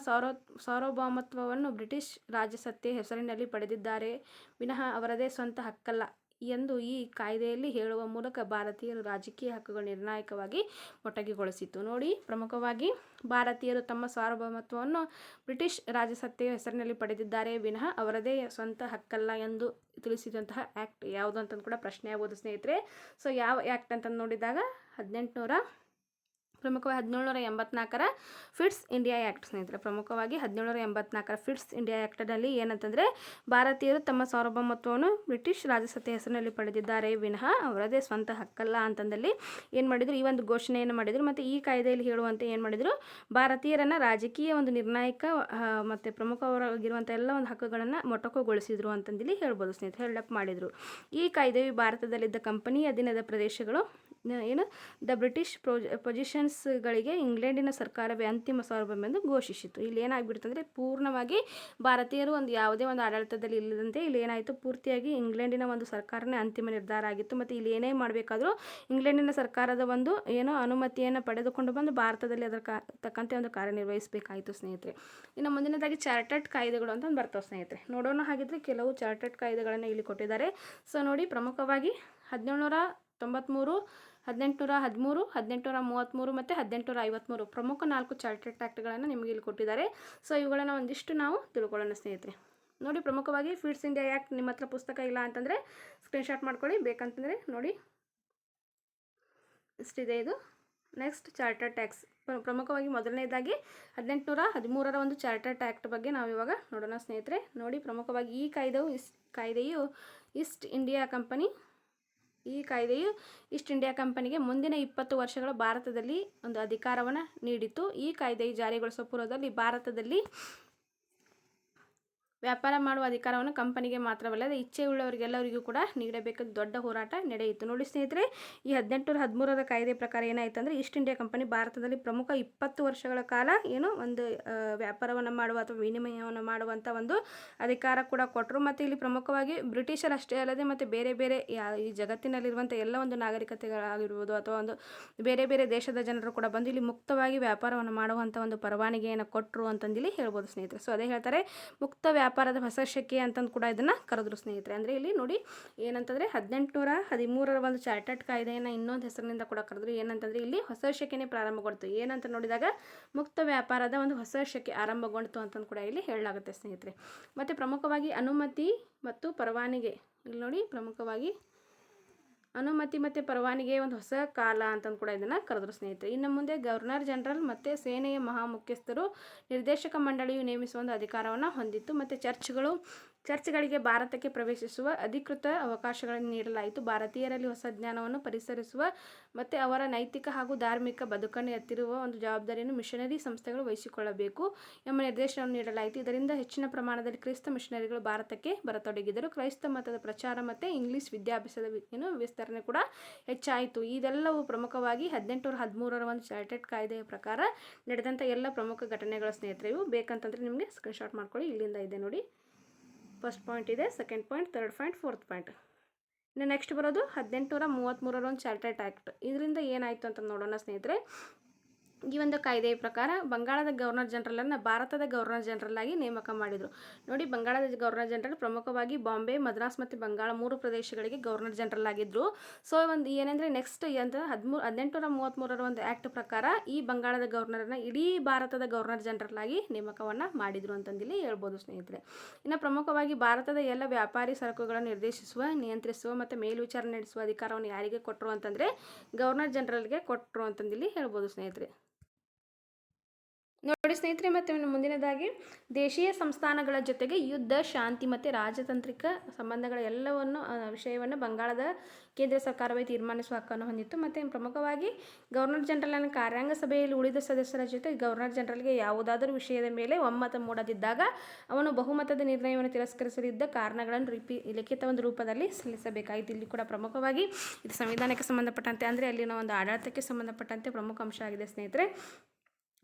ಸಾರ್ವಭೌಮತ್ವವನ್ನು ಬ್ರಿಟಿಷ್ ರಾಜಸತ್ತೆಯ ಹೆಸರಿನಲ್ಲಿ ಪಡೆದಿದ್ದಾರೆ ವಿನಃ ಅವರದೇ ಸ್ವಂತ ಹಕ್ಕಲ್ಲ ಎಂದು ಈ ಕಾಯ್ದೆಯಲ್ಲಿ ಹೇಳುವ ಮೂಲಕ ಭಾರತೀಯರು ರಾಜಕೀಯ ಹಕ್ಕುಗಳು ನಿರ್ಣಾಯಕವಾಗಿ ಮೊಟಕುಗೊಳಿಸಿತು. ನೋಡಿ, ಪ್ರಮುಖವಾಗಿ ಭಾರತೀಯರು ತಮ್ಮ ಸಾರ್ವಭೌಮತ್ವವನ್ನು ಬ್ರಿಟಿಷ್ ರಾಜಸತ್ತೆಯ ಹೆಸರಿನಲ್ಲಿ ಪಡೆದಿದ್ದಾರೆ ವಿನಃ ಅವರದೇ ಸ್ವಂತ ಹಕ್ಕಲ್ಲ ಎಂದು ತಿಳಿಸಿದಂತಹ ಆ್ಯಕ್ಟ್ ಯಾವುದು ಅಂತಂದು ಕೂಡ ಪ್ರಶ್ನೆ ಆಗ್ಬೋದು ಸ್ನೇಹಿತರೆ. ಸೊ ಯಾವ ಆ್ಯಕ್ಟ್ ಅಂತಂದು ನೋಡಿದಾಗ ಪ್ರಮುಖವಾಗಿ 1784ರ ಫಿಟ್ಸ್ ಇಂಡಿಯಾ ಆ್ಯಕ್ಟ್ ಸ್ನೇಹಿತರೆ. ಪ್ರಮುಖವಾಗಿ 1784ರ ಫಿಟ್ಸ್ ಇಂಡಿಯಾ ಆ್ಯಕ್ಟ್ನಲ್ಲಿ ಏನಂತಂದರೆ ಭಾರತೀಯರು ತಮ್ಮ ಸಾರ್ವಭೌಮತ್ವವನ್ನು ಬ್ರಿಟಿಷ್ ರಾಜಸತ್ತೆಯ ಹೆಸರಿನಲ್ಲಿ ಪಡೆದಿದ್ದಾರೆ ವಿನಃ ಅವರದೇ ಸ್ವಂತ ಹಕ್ಕಲ್ಲ ಅಂತಂದಲ್ಲಿ ಏನು ಮಾಡಿದರು, ಈ ಒಂದು ಘೋಷಣೆಯನ್ನು ಮಾಡಿದರು. ಮತ್ತು ಈ ಕಾಯ್ದೆಯಲ್ಲಿ ಹೇಳುವಂತೆ ಏನು ಮಾಡಿದರು, ಭಾರತೀಯರನ್ನು ರಾಜಕೀಯ ಒಂದು ನಿರ್ಣಾಯಕ ಮತ್ತು ಪ್ರಮುಖವಾಗಿರುವಂಥ ಎಲ್ಲ ಒಂದು ಹಕ್ಕುಗಳನ್ನು ಮೊಟಕುಗೊಳಿಸಿದರು ಅಂತಂದೇಳಿ ಹೇಳ್ಬೋದು ಸ್ನೇಹಿತರೆ, ಹೆಲ್ಡಪ್ ಮಾಡಿದರು. ಈ ಕಾಯ್ದೆಯು ಭಾರತದಲ್ಲಿದ್ದ ಕಂಪನಿ ಅಧೀನದ ಪ್ರದೇಶಗಳು ದ ಬ್ರಿಟಿಷ್ ಪೊಸಿಷನ್ಸ್ಗಳಿಗೆ ಇಂಗ್ಲೆಂಡಿನ ಸರ್ಕಾರವೇ ಅಂತಿಮ ಸಾರ್ವಭೌಮ ಎಂದು ಘೋಷಿಸಿತು. ಇಲ್ಲಿ ಏನಾಗ್ಬಿಡ್ತು ಅಂದರೆ ಪೂರ್ಣವಾಗಿ ಭಾರತೀಯರು ಒಂದು ಯಾವುದೇ ಒಂದು ಆಡಳಿತದಲ್ಲಿ ಇಲ್ಲದಂತೆ ಇಲ್ಲಿ ಏನಾಯಿತು, ಪೂರ್ತಿಯಾಗಿ ಇಂಗ್ಲೆಂಡಿನ ಒಂದು ಸರ್ಕಾರನೇ ಅಂತಿಮ ನಿರ್ಧಾರ ಆಗಿತ್ತು. ಮತ್ತು ಇಲ್ಲಿ ಏನೇ ಮಾಡಬೇಕಾದ್ರೂ ಇಂಗ್ಲೆಂಡಿನ ಸರ್ಕಾರದ ಒಂದು ಅನುಮತಿಯನ್ನು ಪಡೆದುಕೊಂಡು ಬಂದು ಭಾರತದಲ್ಲಿ ಅದರ ತಕ್ಕಂತೆ ಒಂದು ಕಾರ್ಯನಿರ್ವಹಿಸಬೇಕಾಯಿತು ಸ್ನೇಹಿತರೆ. ಇನ್ನು ಮುಂದಿನದಾಗಿ ಚಾರ್ಟರ್ಡ್ ಕಾಯ್ದೆಗಳು ಅಂತ ಬರ್ತವೆ ಸ್ನೇಹಿತರೆ. ನೋಡೋಣ ಹಾಗಿದ್ರೆ ಕೆಲವು ಚಾರ್ಟರ್ಡ್ ಕಾಯ್ದೆಗಳನ್ನು ಇಲ್ಲಿ ಕೊಟ್ಟಿದ್ದಾರೆ. ಸೊ ನೋಡಿ, ಪ್ರಮುಖವಾಗಿ 1793, 1813, 1833 ಮತ್ತು 1853 ಪ್ರಮುಖ 4 ಚಾರ್ಟರ್ಡ್ ಆ್ಯಕ್ಟ್ಗಳನ್ನು ನಿಮಗೆ ಇಲ್ಲಿ ಕೊಟ್ಟಿದ್ದಾರೆ. ಸೊ ಇವುಗಳನ್ನು ಒಂದಿಷ್ಟು ನಾವು ತಿಳ್ಕೊಳ್ಳೋಣ ಸ್ನೇಹಿತರೆ. ನೋಡಿ, ಪ್ರಮುಖವಾಗಿ ಫಿಟ್ಸ್ ಇಂಡಿಯಾ ಆ್ಯಕ್ಟ್ ನಿಮ್ಮ ಹತ್ರ ಪುಸ್ತಕ ಇಲ್ಲ ಅಂತಂದರೆ ಸ್ಕ್ರೀನ್ಶಾಟ್ ಮಾಡ್ಕೊಳ್ಳಿ, ಬೇಕಂತಂದರೆ ನೋಡಿ ಇಷ್ಟಿದೆ ಇದು. Next chartered tax. ಪ್ರಮುಖವಾಗಿ ಮೊದಲನೇದಾಗಿ 1813ರ ಒಂದು ಚಾರ್ಟರ್ಡ್ ಆ್ಯಕ್ಟ್ ಬಗ್ಗೆ ನಾವು ಇವಾಗ ನೋಡೋಣ ಸ್ನೇಹಿತರೆ. ನೋಡಿ, ಪ್ರಮುಖವಾಗಿ ಈ ಕಾಯ್ದೆಯು ಈಸ್ಟ್ ಇಂಡಿಯಾ ಕಂಪನಿಗೆ ಮುಂದಿನ 20 ವರ್ಷಗಳ ಭಾರತದಲ್ಲಿ ಒಂದು ಅಧಿಕಾರವನ್ನು ನೀಡಿತು. ಈ ಕಾಯ್ದೆಯು ಜಾರಿಗೊಳಿಸುವ ಪೂರ್ವದಲ್ಲಿ ಭಾರತದಲ್ಲಿ ವ್ಯಾಪಾರ ಮಾಡುವ ಅಧಿಕಾರವನ್ನು ಕಂಪನಿಗೆ ಮಾತ್ರವಲ್ಲದೆ ಇಚ್ಛೆಯುಳ್ಳವರಿಗೆಲ್ಲರಿಗೂ ಕೂಡ ನೀಡಬೇಕಾದ ದೊಡ್ಡ ಹೋರಾಟ ನಡೆಯಿತು. ನೋಡಿ ಸ್ನೇಹಿತರೆ, ಈ 1813ರ ಕಾಯ್ದೆ ಪ್ರಕಾರ ಏನಾಯಿತು ಅಂದರೆ ಈಸ್ಟ್ ಇಂಡಿಯಾ ಕಂಪನಿ ಭಾರತದಲ್ಲಿ ಪ್ರಮುಖ 20 ವರ್ಷಗಳ ಕಾಲ ಒಂದು ವ್ಯಾಪಾರವನ್ನು ಮಾಡುವ ಅಥವಾ ವಿನಿಮಯವನ್ನು ಮಾಡುವಂಥ ಒಂದು ಅಧಿಕಾರ ಕೂಡ ಕೊಟ್ಟರು. ಮತ್ತು ಇಲ್ಲಿ ಪ್ರಮುಖವಾಗಿ ಬ್ರಿಟಿಷರು ಅಷ್ಟೇ ಅಲ್ಲದೆ ಮತ್ತು ಬೇರೆ ಬೇರೆ ಈ ಜಗತ್ತಿನಲ್ಲಿರುವಂಥ ಎಲ್ಲ ಒಂದು ನಾಗರಿಕತೆಗಳಾಗಿರ್ಬೋದು ಅಥವಾ ಒಂದು ಬೇರೆ ಬೇರೆ ದೇಶದ ಜನರು ಕೂಡ ಬಂದು ಇಲ್ಲಿ ಮುಕ್ತವಾಗಿ ವ್ಯಾಪಾರವನ್ನು ಮಾಡುವಂಥ ಒಂದು ಪರವಾನಗಿಯನ್ನು ಕೊಟ್ಟರು ಅಂತಂದಿಲ್ಲಿ ಹೇಳ್ಬೋದು ಸ್ನೇಹಿತರೆ. ಸೊ ಅದೇ ಹೇಳ್ತಾರೆ, ಮುಕ್ತ ವ್ಯಾಪಾರದ ಹೊಸ ಶಕೆ ಅಂತಂದು ಕೂಡ ಇದನ್ನು ಕರೆದ್ರು ಸ್ನೇಹಿತರೆ. ಅಂದರೆ ಇಲ್ಲಿ ನೋಡಿ ಏನಂತಂದರೆ 1813ರ ಒಂದು ಚಾರ್ಟರ್ಡ್ ಕಾಯ್ದೆಯನ್ನು ಇನ್ನೊಂದು ಹೆಸರಿನಿಂದ ಕೂಡ ಕರೆದ್ರು. ಏನಂತಂದರೆ ಇಲ್ಲಿ ಹೊಸ ಶಕೆನೇ ಪ್ರಾರಂಭಗೊಳ್ತು. ಏನಂತ ನೋಡಿದಾಗ ಮುಕ್ತ ವ್ಯಾಪಾರದ ಒಂದು ಹೊಸ ಶಕೆ ಆರಂಭಗೊಂಡಿತು ಅಂತಂದು ಕೂಡ ಇಲ್ಲಿ ಹೇಳಲಾಗುತ್ತೆ ಸ್ನೇಹಿತರೆ. ಮತ್ತು ಪ್ರಮುಖವಾಗಿ ಅನುಮತಿ ಮತ್ತು ಪರವಾನಿಗೆ, ಇಲ್ಲಿ ನೋಡಿ ಪ್ರಮುಖವಾಗಿ ಅನುಮತಿ ಮತ್ತು ಪರವಾನಿಗೆ ಒಂದು ಹೊಸ ಕಾಲ ಅಂತಂದು ಕೂಡ ಇದನ್ನು ಕರೆದ್ರು ಸ್ನೇಹಿತರೆ. ಇನ್ನು ಮುಂದೆ ಗವರ್ನರ್ ಜನರಲ್ ಮತ್ತು ಸೇನೆಯ ಮಹಾಮುಖ್ಯಸ್ಥರು ನಿರ್ದೇಶಕ ಮಂಡಳಿಯು ನೇಮಿಸುವ ಒಂದು ಅಧಿಕಾರವನ್ನು ಹೊಂದಿತ್ತು. ಮತ್ತು ಚರ್ಚ್ಗಳಿಗೆ ಭಾರತಕ್ಕೆ ಪ್ರವೇಶಿಸುವ ಅಧಿಕೃತ ಅವಕಾಶಗಳನ್ನು ನೀಡಲಾಯಿತು. ಭಾರತೀಯರಲ್ಲಿ ಹೊಸ ಜ್ಞಾನವನ್ನು ಪರಿಸರಿಸುವ ಮತ್ತು ಅವರ ನೈತಿಕ ಹಾಗೂ ಧಾರ್ಮಿಕ ಬದುಕನ್ನು ಎತ್ತಿರುವ ಒಂದು ಜವಾಬ್ದಾರಿಯನ್ನು ಮಿಷನರಿ ಸಂಸ್ಥೆಗಳು ವಹಿಸಿಕೊಳ್ಳಬೇಕು ಎಂಬ ನಿರ್ದೇಶನವನ್ನು ನೀಡಲಾಯಿತು. ಇದರಿಂದ ಹೆಚ್ಚಿನ ಪ್ರಮಾಣದಲ್ಲಿ ಕ್ರೈಸ್ತ ಮಿಷನರಿಗಳು ಭಾರತಕ್ಕೆ ಬರತೊಡಗಿದರು. ಕ್ರೈಸ್ತ ಮತದ ಪ್ರಚಾರ ಮತ್ತು ಇಂಗ್ಲಿಷ್ ವಿದ್ಯಾಭ್ಯಾಸದ ವಿಸ್ತರಣೆ ಕೂಡ ಹೆಚ್ಚಾಯಿತು. ಇದೆಲ್ಲವೂ ಪ್ರಮುಖವಾಗಿ 1813ರ ಒಂದು ಚಾರ್ಟರ್ಡ್ ಕಾಯ್ದೆಯ ಪ್ರಕಾರ ನಡೆದಂಥ ಎಲ್ಲ ಪ್ರಮುಖ ಘಟನೆಗಳ ಸ್ನೇಹಿತರೆ. ಇವು ಬೇಕಂತಂದರೆ ನಿಮಗೆ ಸ್ಕ್ರೀನ್ಶಾಟ್ ಮಾಡ್ಕೊಳ್ಳಿ. ಇಲ್ಲಿಂದ ಇದೆ ನೋಡಿ, ಫಸ್ಟ್ ಪಾಯಿಂಟ್ ಇದೆ, second point, third point, fourth point. ಇನ್ನು ನೆಕ್ಸ್ಟ್ ಬರೋದು 1833ರ ಒಂದು ಚಾರ್ಟರ್ಡ್ ಆ್ಯಕ್ಟ್. ಇದರಿಂದ ಏನಾಯಿತು ಅಂತ ನೋಡೋಣ ಸ್ನೇಹಿತರೆ. ಈ ಒಂದು ಕಾಯ್ದೆಯ ಪ್ರಕಾರ ಬಂಗಾಳದ ಗವರ್ನರ್ ಜನರಲನ್ನು ಭಾರತದ ಗವರ್ನರ್ ಜನರಲ್ ಆಗಿ ನೇಮಕ ಮಾಡಿದರು. ನೋಡಿ, ಬಂಗಾಳದ ಗವರ್ನರ್ ಜನರಲ್ ಪ್ರಮುಖವಾಗಿ ಬಾಂಬೆ, ಮದ್ರಾಸ್ ಮತ್ತು ಬಂಗಾಳ 3 ಪ್ರದೇಶಗಳಿಗೆ ಗವರ್ನರ್ ಜನರಲ್ ಆಗಿದ್ದರು. ಸೊ ಒಂದು ಏನಂದರೆ ನೆಕ್ಸ್ಟ್ ಅಂತ 1833ರ ಒಂದು ಆ್ಯಕ್ಟ್ ಪ್ರಕಾರ ಈ ಬಂಗಾಳದ ಗವರ್ನರನ್ನು ಇಡೀ ಭಾರತದ ಗವರ್ನರ್ ಜನರಲ್ ಆಗಿ ನೇಮಕವನ್ನು ಮಾಡಿದರು ಅಂತಂದಿಲ್ಲಿ ಹೇಳ್ಬೋದು ಸ್ನೇಹಿತರೆ. ಇನ್ನು ಪ್ರಮುಖವಾಗಿ ಭಾರತದ ಎಲ್ಲ ವ್ಯಾಪಾರಿ ಸರಕುಗಳನ್ನು ನಿರ್ದೇಶಿಸುವ, ನಿಯಂತ್ರಿಸುವ ಮತ್ತು ಮೇಲ್ವಿಚಾರಣೆ ನಡೆಸುವ ಅಧಿಕಾರವನ್ನು ಯಾರಿಗೆ ಕೊಟ್ಟರು ಅಂತಂದರೆ ಗವರ್ನರ್ ಜನರಲ್ಗೆ ಕೊಟ್ಟರು ಅಂತಂದಿಲ್ಲಿ ಹೇಳ್ಬೋದು ಸ್ನೇಹಿತರೆ. ನೋಡಿ ಸ್ನೇಹಿತರೆ, ಮತ್ತು ಮುಂದಿನದಾಗಿ ದೇಶೀಯ ಸಂಸ್ಥಾನಗಳ ಜೊತೆಗೆ ಯುದ್ಧ, ಶಾಂತಿ ಮತ್ತು ರಾಜತಾಂತ್ರಿಕ ಸಂಬಂಧಗಳ ಎಲ್ಲವನ್ನು ವಿಷಯವನ್ನು ಬಂಗಾಳದ ಕೇಂದ್ರ ಸರ್ಕಾರವೇ ತೀರ್ಮಾನಿಸುವ ಹಕ್ಕನ್ನು ಹೊಂದಿತ್ತು. ಮತ್ತು ಪ್ರಮುಖವಾಗಿ ಗವರ್ನರ್ ಜನರಲ್ನ ಕಾರ್ಯಾಂಗ ಸಭೆಯಲ್ಲಿ ಉಳಿದ ಸದಸ್ಯರ ಜೊತೆ ಗವರ್ನರ್ ಜನರಲ್ಗೆ ಯಾವುದಾದರೂ ವಿಷಯದ ಮೇಲೆ ಒಮ್ಮತ ಮೂಡದಿದ್ದಾಗ ಅವನು ಬಹುಮತದ ನಿರ್ಣಯವನ್ನು ತಿರಸ್ಕರಿಸಲಿದ್ದ ಕಾರಣಗಳನ್ನು ಲಿಖಿತ ಒಂದು ರೂಪದಲ್ಲಿ ಸಲ್ಲಿಸಬೇಕಾಯಿತು. ಇಲ್ಲಿ ಕೂಡ ಪ್ರಮುಖವಾಗಿ ಇದು ಸಂವಿಧಾನಕ್ಕೆ ಸಂಬಂಧಪಟ್ಟಂತೆ, ಅಂದರೆ ಅಲ್ಲಿನ ಒಂದು ಆಡಳಿತಕ್ಕೆ ಸಂಬಂಧಪಟ್ಟಂತೆ ಪ್ರಮುಖ ಅಂಶ ಆಗಿದೆ ಸ್ನೇಹಿತರೆ.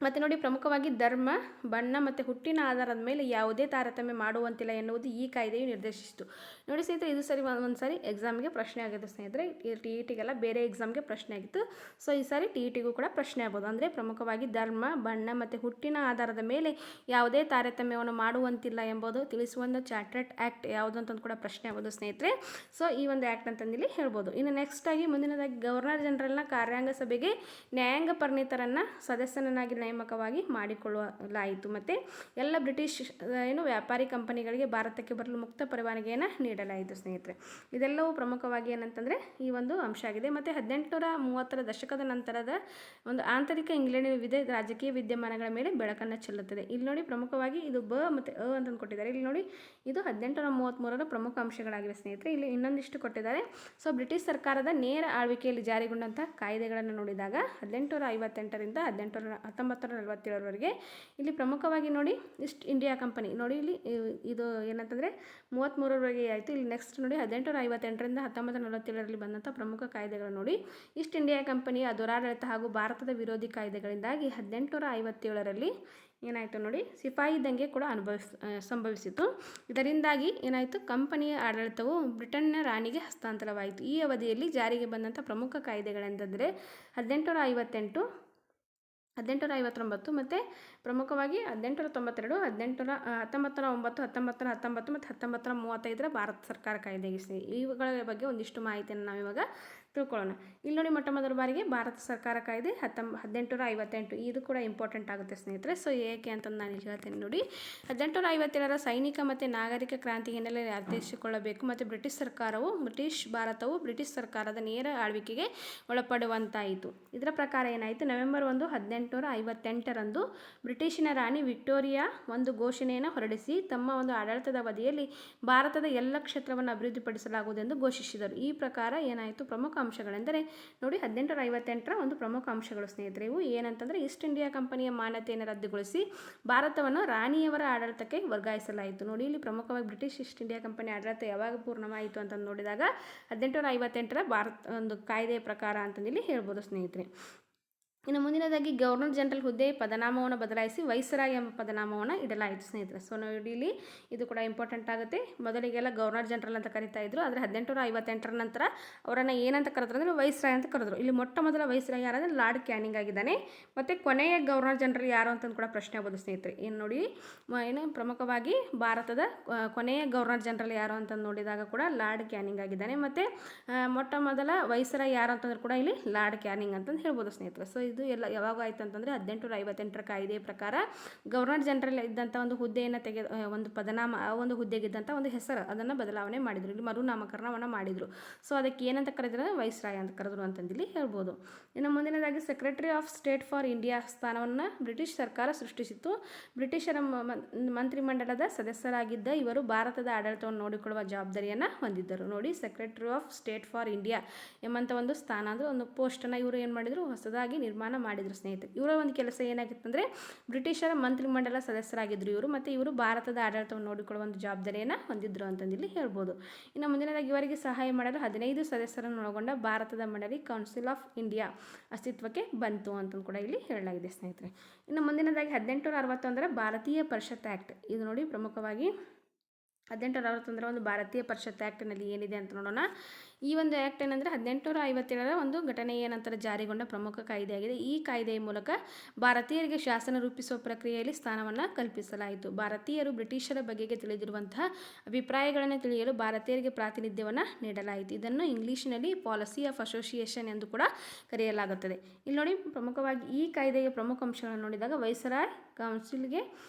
ಮತ್ತು ನೋಡಿ, ಪ್ರಮುಖವಾಗಿ ಧರ್ಮ, ಬಣ್ಣ ಮತ್ತು ಹುಟ್ಟಿನ ಆಧಾರದ ಮೇಲೆ ಯಾವುದೇ ತಾರತಮ್ಯ ಮಾಡುವಂತಿಲ್ಲ ಎನ್ನುವುದು ಈ ಕಾಯ್ದೆಯು ನಿರ್ದೇಶಿಸಿತು. ನೋಡಿ ಸ್ನೇಹಿತರೆ, ಇದು ಒಂದು ಸಾರಿ ಎಕ್ಸಾಮ್ಗೆ ಪ್ರಶ್ನೆ ಆಗಿದೆ ಸ್ನೇಹಿತರೆ. TETಗೆಲ್ಲ ಬೇರೆ ಎಕ್ಸಾಮ್ಗೆ ಪ್ರಶ್ನೆ ಆಗಿತ್ತು. ಸೊ ಈ ಸಾರಿ TETಗೂ ಕೂಡ ಪ್ರಶ್ನೆ ಆಗ್ಬೋದು. ಅಂದರೆ ಪ್ರಮುಖವಾಗಿ ಧರ್ಮ, ಬಣ್ಣ ಮತ್ತು ಹುಟ್ಟಿನ ಆಧಾರದ ಮೇಲೆ ಯಾವುದೇ ತಾರತಮ್ಯವನ್ನು ಮಾಡುವಂತಿಲ್ಲ ಎಂಬುದು ತಿಳಿಸುವ ಒಂದು ಚಾರ್ಟರ್ಡ್ ಆ್ಯಕ್ಟ್ ಯಾವುದು ಅಂತಂದು ಕೂಡ ಪ್ರಶ್ನೆ ಆಗ್ಬೋದು ಸ್ನೇಹಿತರೆ. ಸೊ ಈ ಒಂದು ಆ್ಯಕ್ಟ್ ಅಂತಂದಿಲ್ಲಿ ಹೇಳ್ಬೋದು. ಇನ್ನು ನೆಕ್ಸ್ಟ್ ಆಗಿ ಮುಂದಿನದಾಗಿ ಗವರ್ನರ್ ಜನರಲ್ನ ಕಾರ್ಯಾಂಗ ಸಭೆಗೆ ನ್ಯಾಯಾಂಗ ಪರಿಣಿತರನ್ನು ಸದಸ್ಯನನ್ನಾಗಿ ನೇಮಕವಾಗಿ ಮಾಡಿಕೊಳ್ಳಲಾಯಿತು. ಮತ್ತು ಎಲ್ಲ ಬ್ರಿಟಿಷ್ ವ್ಯಾಪಾರಿ ಕಂಪನಿಗಳಿಗೆ ಭಾರತಕ್ಕೆ ಬರಲು ಮುಕ್ತ ಪರವಾನಗಿಯನ್ನು ನೀಡಲಾಯಿತು ಸ್ನೇಹಿತರೆ. ಇದೆಲ್ಲವೂ ಪ್ರಮುಖವಾಗಿ ಏನಂತಂದರೆ ಈ ಒಂದು ಅಂಶ ಆಗಿದೆ. ಮತ್ತು 1830ರ ದಶಕದ ನಂತರದ ಒಂದು ಆಂತರಿಕ ಇಂಗ್ಲೆಂಡಿನ ವಿವಿಧ ರಾಜಕೀಯ ವಿದ್ಯಮಾನಗಳ ಮೇಲೆ ಬೆಳಕನ್ನು ಚೆಲ್ಲುತ್ತದೆ. ಇಲ್ಲಿ ನೋಡಿ ಪ್ರಮುಖವಾಗಿ ಇದು ಬ ಮತ್ತು ಅ ಅಂತಂದು ಕೊಟ್ಟಿದ್ದಾರೆ. ಇಲ್ಲಿ ನೋಡಿ ಇದು 1833ರ ಪ್ರಮುಖ ಅಂಶಗಳಾಗಿವೆ ಸ್ನೇಹಿತರೆ. ಇಲ್ಲಿ ಇನ್ನೊಂದಿಷ್ಟು ಕೊಟ್ಟಿದ್ದಾರೆ. ಸೊ ಬ್ರಿಟಿಷ್ ಸರ್ಕಾರದ ನೇರ ಆಳ್ವಿಕೆಯಲ್ಲಿ ಜಾರಿಗೊಂಡಂಥ ಕಾಯ್ದೆಗಳನ್ನು ನೋಡಿದಾಗ 1858ರಿಂದ 1947ರವರೆಗೆ ಇಲ್ಲಿ ಪ್ರಮುಖವಾಗಿ ನೋಡಿ ಈಸ್ಟ್ ಇಂಡಿಯಾ ಕಂಪನಿ, ನೋಡಿ ಇಲ್ಲಿ ಇದು ಏನಂತಂದರೆ 33ರವರೆಗೆ ಆಯಿತು. ಇಲ್ಲಿ ನೆಕ್ಸ್ಟ್ ನೋಡಿ 1858ರಿಂದ 1947ರಲ್ಲಿ ಬಂದಂಥ ಪ್ರಮುಖ ಕಾಯ್ದೆಗಳು ನೋಡಿ. ಈಸ್ಟ್ ಇಂಡಿಯಾ ಕಂಪನಿಯ ದುರಾಡಳಿತ ಹಾಗೂ ಭಾರತದ ವಿರೋಧಿ ಕಾಯ್ದೆಗಳಿಂದಾಗಿ 1857ರಲ್ಲಿ ಏನಾಯಿತು ನೋಡಿ, ಸಿಪಾಯಿ ದಂಗೆ ಕೂಡ ಸಂಭವಿಸಿತು. ಇದರಿಂದಾಗಿ ಏನಾಯಿತು, ಕಂಪನಿಯ ಆಡಳಿತವು ಬ್ರಿಟನ್ನ ರಾಣಿಗೆ ಹಸ್ತಾಂತರವಾಯಿತು. ಈ ಅವಧಿಯಲ್ಲಿ ಜಾರಿಗೆ ಬಂದಂಥ ಪ್ರಮುಖ ಕಾಯ್ದೆಗಳೆಂದರೆ 1858, 1859 ಮತ್ತು ಪ್ರಮುಖವಾಗಿ 1892, 1909, 1919 ಮತ್ತು 1935ರ ಭಾರತ ಸರ್ಕಾರ ಕಾಯ್ದೆಗೆ ಇವುಗಳ ಬಗ್ಗೆ ಒಂದಿಷ್ಟು ಮಾಹಿತಿಯನ್ನು ನಾವಿವಾಗ ತಿಳ್ಕೊಳ್ಳೋಣ. ಇಲ್ಲಿ ನೋಡಿ, ಮೊಟ್ಟ ಮೊದಲ ಬಾರಿಗೆ ಭಾರತ ಸರ್ಕಾರ ಕಾಯ್ದೆ 1858, ಇದು ಕೂಡ ಇಂಪಾರ್ಟೆಂಟ್ ಆಗುತ್ತೆ ಸ್ನೇಹಿತರೆ. ಸೊ ಏಕೆ ಅಂತಂದು ನಾನು ಇಲ್ಲಿ ಹೇಳ್ತೇನೆ ನೋಡಿ. 1857ರ ಸೈನಿಕ ಮತ್ತು ನಾಗರಿಕ ಕ್ರಾಂತಿ ಹಿನ್ನೆಲೆಯಲ್ಲಿ ಅರ್ಥೈಸಿಕೊಳ್ಳಬೇಕು ಮತ್ತು ಬ್ರಿಟಿಷ್ ಭಾರತವು ಬ್ರಿಟಿಷ್ ಸರ್ಕಾರದ ನೇರ ಆಳ್ವಿಕೆಗೆ ಒಳಪಡುವಂತಾಯಿತು. ಇದರ ಪ್ರಕಾರ ಏನಾಯಿತು, ನವೆಂಬರ್ 1, 1858ರಂದು ಬ್ರಿಟಿಷಿನ ರಾಣಿ ವಿಕ್ಟೋರಿಯಾ ಒಂದು ಘೋಷಣೆಯನ್ನು ಹೊರಡಿಸಿ ತಮ್ಮ ಒಂದು ಆಡಳಿತದ ಅವಧಿಯಲ್ಲಿ ಭಾರತದ ಎಲ್ಲ ಕ್ಷೇತ್ರವನ್ನು ಅಭಿವೃದ್ಧಿಪಡಿಸಲಾಗುವುದೆಂದು ಘೋಷಿಸಿದರು. ಈ ಪ್ರಕಾರ ಏನಾಯಿತು, ಪ್ರಮುಖ ಅಂಶಗಳೆಂದರೆ ನೋಡಿ 1858ರ ಒಂದು ಪ್ರಮುಖ ಅಂಶಗಳು ಸ್ನೇಹಿತರೆ. ಇವು ಏನಂತಂದರೆ ಈಸ್ಟ್ ಇಂಡಿಯಾ ಕಂಪನಿಯ ಮಾನ್ಯತೆಯನ್ನು ರದ್ದುಗೊಳಿಸಿ ಭಾರತವನ್ನು ರಾಣಿಯವರ ಆಡಳಿತಕ್ಕೆ ವರ್ಗಾಯಿಸಲಾಯಿತು. ನೋಡಿ ಇಲ್ಲಿ ಪ್ರಮುಖವಾಗಿ ಬ್ರಿಟಿಷ್ ಈಸ್ಟ್ ಇಂಡಿಯಾ ಕಂಪನಿ ಆಡಳಿತ ಯಾವಾಗ ಪೂರ್ಣವಾಯಿತು ಅಂತಂದು ನೋಡಿದಾಗ 1858ರ ಭಾರತ ಒಂದು ಕಾಯ್ದೆಯ ಪ್ರಕಾರ ಅಂತಂದಿಲ್ಲಿ ಹೇಳ್ಬೋದು ಸ್ನೇಹಿತರೆ. ಇನ್ನು ಮುಂದಿನದಾಗಿ ಗವರ್ನರ್ ಜನರಲ್ ಹುದ್ದೆ ಪದನಾಮವನ್ನು ಬದಲಾಯಿಸಿ ವೈಸರಾಯ್ ಎಂಬ ಪದನಾಮವನ್ನು ಇಡಲಾಯಿತು ಸ್ನೇಹಿತರೆ. ಸೊ ನೋಡಿ ಇಲ್ಲಿ ಇದು ಕೂಡ ಇಂಪಾರ್ಟೆಂಟ್ ಆಗುತ್ತೆ. ಮೊದಲಿಗೆಲ್ಲ ಗವರ್ನರ್ ಜನರಲ್ ಅಂತ ಕರಿತಾ ಇದ್ರು, ಆದರೆ 1858ರ ನಂತರ ಅವರನ್ನು ಏನಂತ ಕರೆದ್ರು ಅಂದರೆ ವೈಸ್ರಾಯ್ ಅಂತ ಕರೆದ್ರು. ಇಲ್ಲಿ ಮೊಟ್ಟ ಮೊದಲ ವೈಸ್ರಾಯ್ ಯಾರಂದರೆ ಲಾರ್ಡ್ ಕ್ಯಾನಿಂಗ್ ಆಗಿದ್ದಾನೆ. ಮತ್ತು ಕೊನೆಯ ಗವರ್ನರ್ ಜನರಲ್ ಯಾರು ಅಂತಂದು ಕೂಡ ಪ್ರಶ್ನೆ ಆಗ್ಬೋದು ಸ್ನೇಹಿತರೆ. ಏನು ನೋಡಿ ಏನು ಪ್ರಮುಖವಾಗಿ ಭಾರತದ ಕೊನೆಯ ಗವರ್ನರ್ ಜನರಲ್ ಯಾರು ಅಂತಂದು ನೋಡಿದಾಗ ಕೂಡ ಲಾರ್ಡ್ ಕ್ಯಾನಿಂಗ್ ಆಗಿದ್ದಾನೆ. ಮತ್ತು ಮೊಟ್ಟ ಮೊದಲ ವೈಸ್ರಾಯ್ ಯಾರು ಅಂತಂದ್ರೆ ಕೂಡ ಇಲ್ಲಿ ಲಾರ್ಡ್ ಕ್ಯಾನಿಂಗ್ ಅಂತಂದು ಹೇಳ್ಬೋದು ಸ್ನೇಹಿತರೆ. ಸೊ ಇದು ಎಲ್ಲ ಯಾವಾಗ ಆಯಿತು ಅಂತಂದರೆ 1858ರ ಕಾಯ್ದೆಯ ಪ್ರಕಾರ ಗವರ್ನರ್ ಜನರಲ್ ಇದ್ದಂಥ ಒಂದು ಹುದ್ದೆಯನ್ನು ಒಂದು ಪದನಾಮ ಆ ಒಂದು ಹುದ್ದೆಗಿದ್ದಂಥ ಒಂದು ಹೆಸರು ಅದನ್ನು ಬದಲಾವಣೆ ಮಾಡಿದರು, ಇಲ್ಲಿ ಮರುನಾಮಕರಣವನ್ನು ಮಾಡಿದರು. ಸೊ ಅದಕ್ಕೆ ಏನಂತ ಕರೆದ್ರೆ ವೈಸ್ರಾಯ್ ಅಂತ ಕರೆದ್ರು ಅಂತಂದಿಲ್ಲಿ ಹೇಳ್ಬೋದು. ಇನ್ನು ಮುಂದಿನದಾಗಿ secretary of state for India ಸ್ಥಾನವನ್ನು ಬ್ರಿಟಿಷ್ ಸರ್ಕಾರ ಸೃಷ್ಟಿಸಿತ್ತು. ಬ್ರಿಟಿಷರ ಮಂತ್ರಿಮಂಡಲದ ಸದಸ್ಯರಾಗಿದ್ದ ಇವರು ಭಾರತದ ಆಡಳಿತವನ್ನು ನೋಡಿಕೊಳ್ಳುವ ಜವಾಬ್ದಾರಿಯನ್ನು ಹೊಂದಿದ್ದರು. ನೋಡಿ secretary of state for India ಎಂಬಂಥ ಒಂದು ಸ್ಥಾನ ಅಂದರೆ ಒಂದು ಪೋಸ್ಟನ್ನು ಇವರು ಏನು ಮಾಡಿದರು ಹೊಸದಾಗಿ ನಿರ್ಮಾಣ ಮಾಡಿದರು ಸ್ನೇಹಿತರೆ. ಇವರ ಒಂದು ಕೆಲಸ ಏನಾಗಿತ್ತು ಅಂದರೆ ಬ್ರಿಟಿಷರ ಮಂತ್ರಿಮಂಡಲ ಸದಸ್ಯರಾಗಿದ್ದರು ಇವರು, ಮತ್ತು ಇವರು ಭಾರತದ ಆಡಳಿತವನ್ನು ನೋಡಿಕೊಳ್ಳುವ ಒಂದು ಜವಾಬ್ದಾರಿಯನ್ನು ಹೊಂದಿದ್ರು ಅಂತಂದಿಲ್ಲಿ ಹೇಳ್ಬೋದು. ಇನ್ನು ಮುಂದಿನದಾಗಿ ಇವರಿಗೆ ಸಹಾಯ ಮಾಡಲು 15 ಸದಸ್ಯರನ್ನು ಒಳಗೊಂಡ ಭಾರತದ ಮಂಡಳಿ ಕೌನ್ಸಿಲ್ ಆಫ್ ಇಂಡಿಯಾ ಅಸ್ತಿತ್ವಕ್ಕೆ ಬಂತು ಅಂತಂದು ಕೂಡ ಇಲ್ಲಿ ಹೇಳಲಾಗಿದೆ ಸ್ನೇಹಿತರೆ. ಇನ್ನು ಮುಂದಿನದಾಗಿ 1861ರ ಭಾರತೀಯ ಪರಿಷತ್ ಆ್ಯಕ್ಟ್. ಇದು ನೋಡಿ ಪ್ರಮುಖವಾಗಿ 1861 ಒಂದು ಭಾರತೀಯ ಪರಿಷತ್ ಆ್ಯಕ್ಟ್ನಲ್ಲಿ ಏನಿದೆ ಅಂತ ನೋಡೋಣ. ಈ ಒಂದು ಆ್ಯಕ್ಟ್ ಏನಂದರೆ 1857ರ ಒಂದು ಘಟನೆಯ ನಂತರ ಜಾರಿಗೊಂಡ ಪ್ರಮುಖ ಕಾಯ್ದೆಯಾಗಿದೆ. ಈ ಕಾಯ್ದೆಯ ಮೂಲಕ ಭಾರತೀಯರಿಗೆ ಶಾಸನ ರೂಪಿಸುವ ಪ್ರಕ್ರಿಯೆಯಲ್ಲಿ ಸ್ಥಾನವನ್ನು ಕಲ್ಪಿಸಲಾಯಿತು. ಭಾರತೀಯರು ಬ್ರಿಟಿಷರ ಬಗೆಗೆ ತಿಳಿದಿರುವಂತಹ ಅಭಿಪ್ರಾಯಗಳನ್ನು ತಿಳಿಯಲು ಭಾರತೀಯರಿಗೆ ಪ್ರಾತಿನಿಧ್ಯವನ್ನು ನೀಡಲಾಯಿತು. ಇದನ್ನು ಇಂಗ್ಲೀಷಿನಲ್ಲಿ ಪಾಲಿಸಿ ಆಫ್ ಅಸೋಸಿಯೇಷನ್ ಎಂದು ಕೂಡ ಕರೆಯಲಾಗುತ್ತದೆ. ಇಲ್ಲಿ ನೋಡಿ ಪ್ರಮುಖವಾಗಿ ಈ ಕಾಯ್ದೆಯ ಪ್ರಮುಖ ಅಂಶಗಳನ್ನು ನೋಡಿದಾಗ ವೈಸರಾಯ್ ಕೌನ್ಸಿಲ್ಗೆ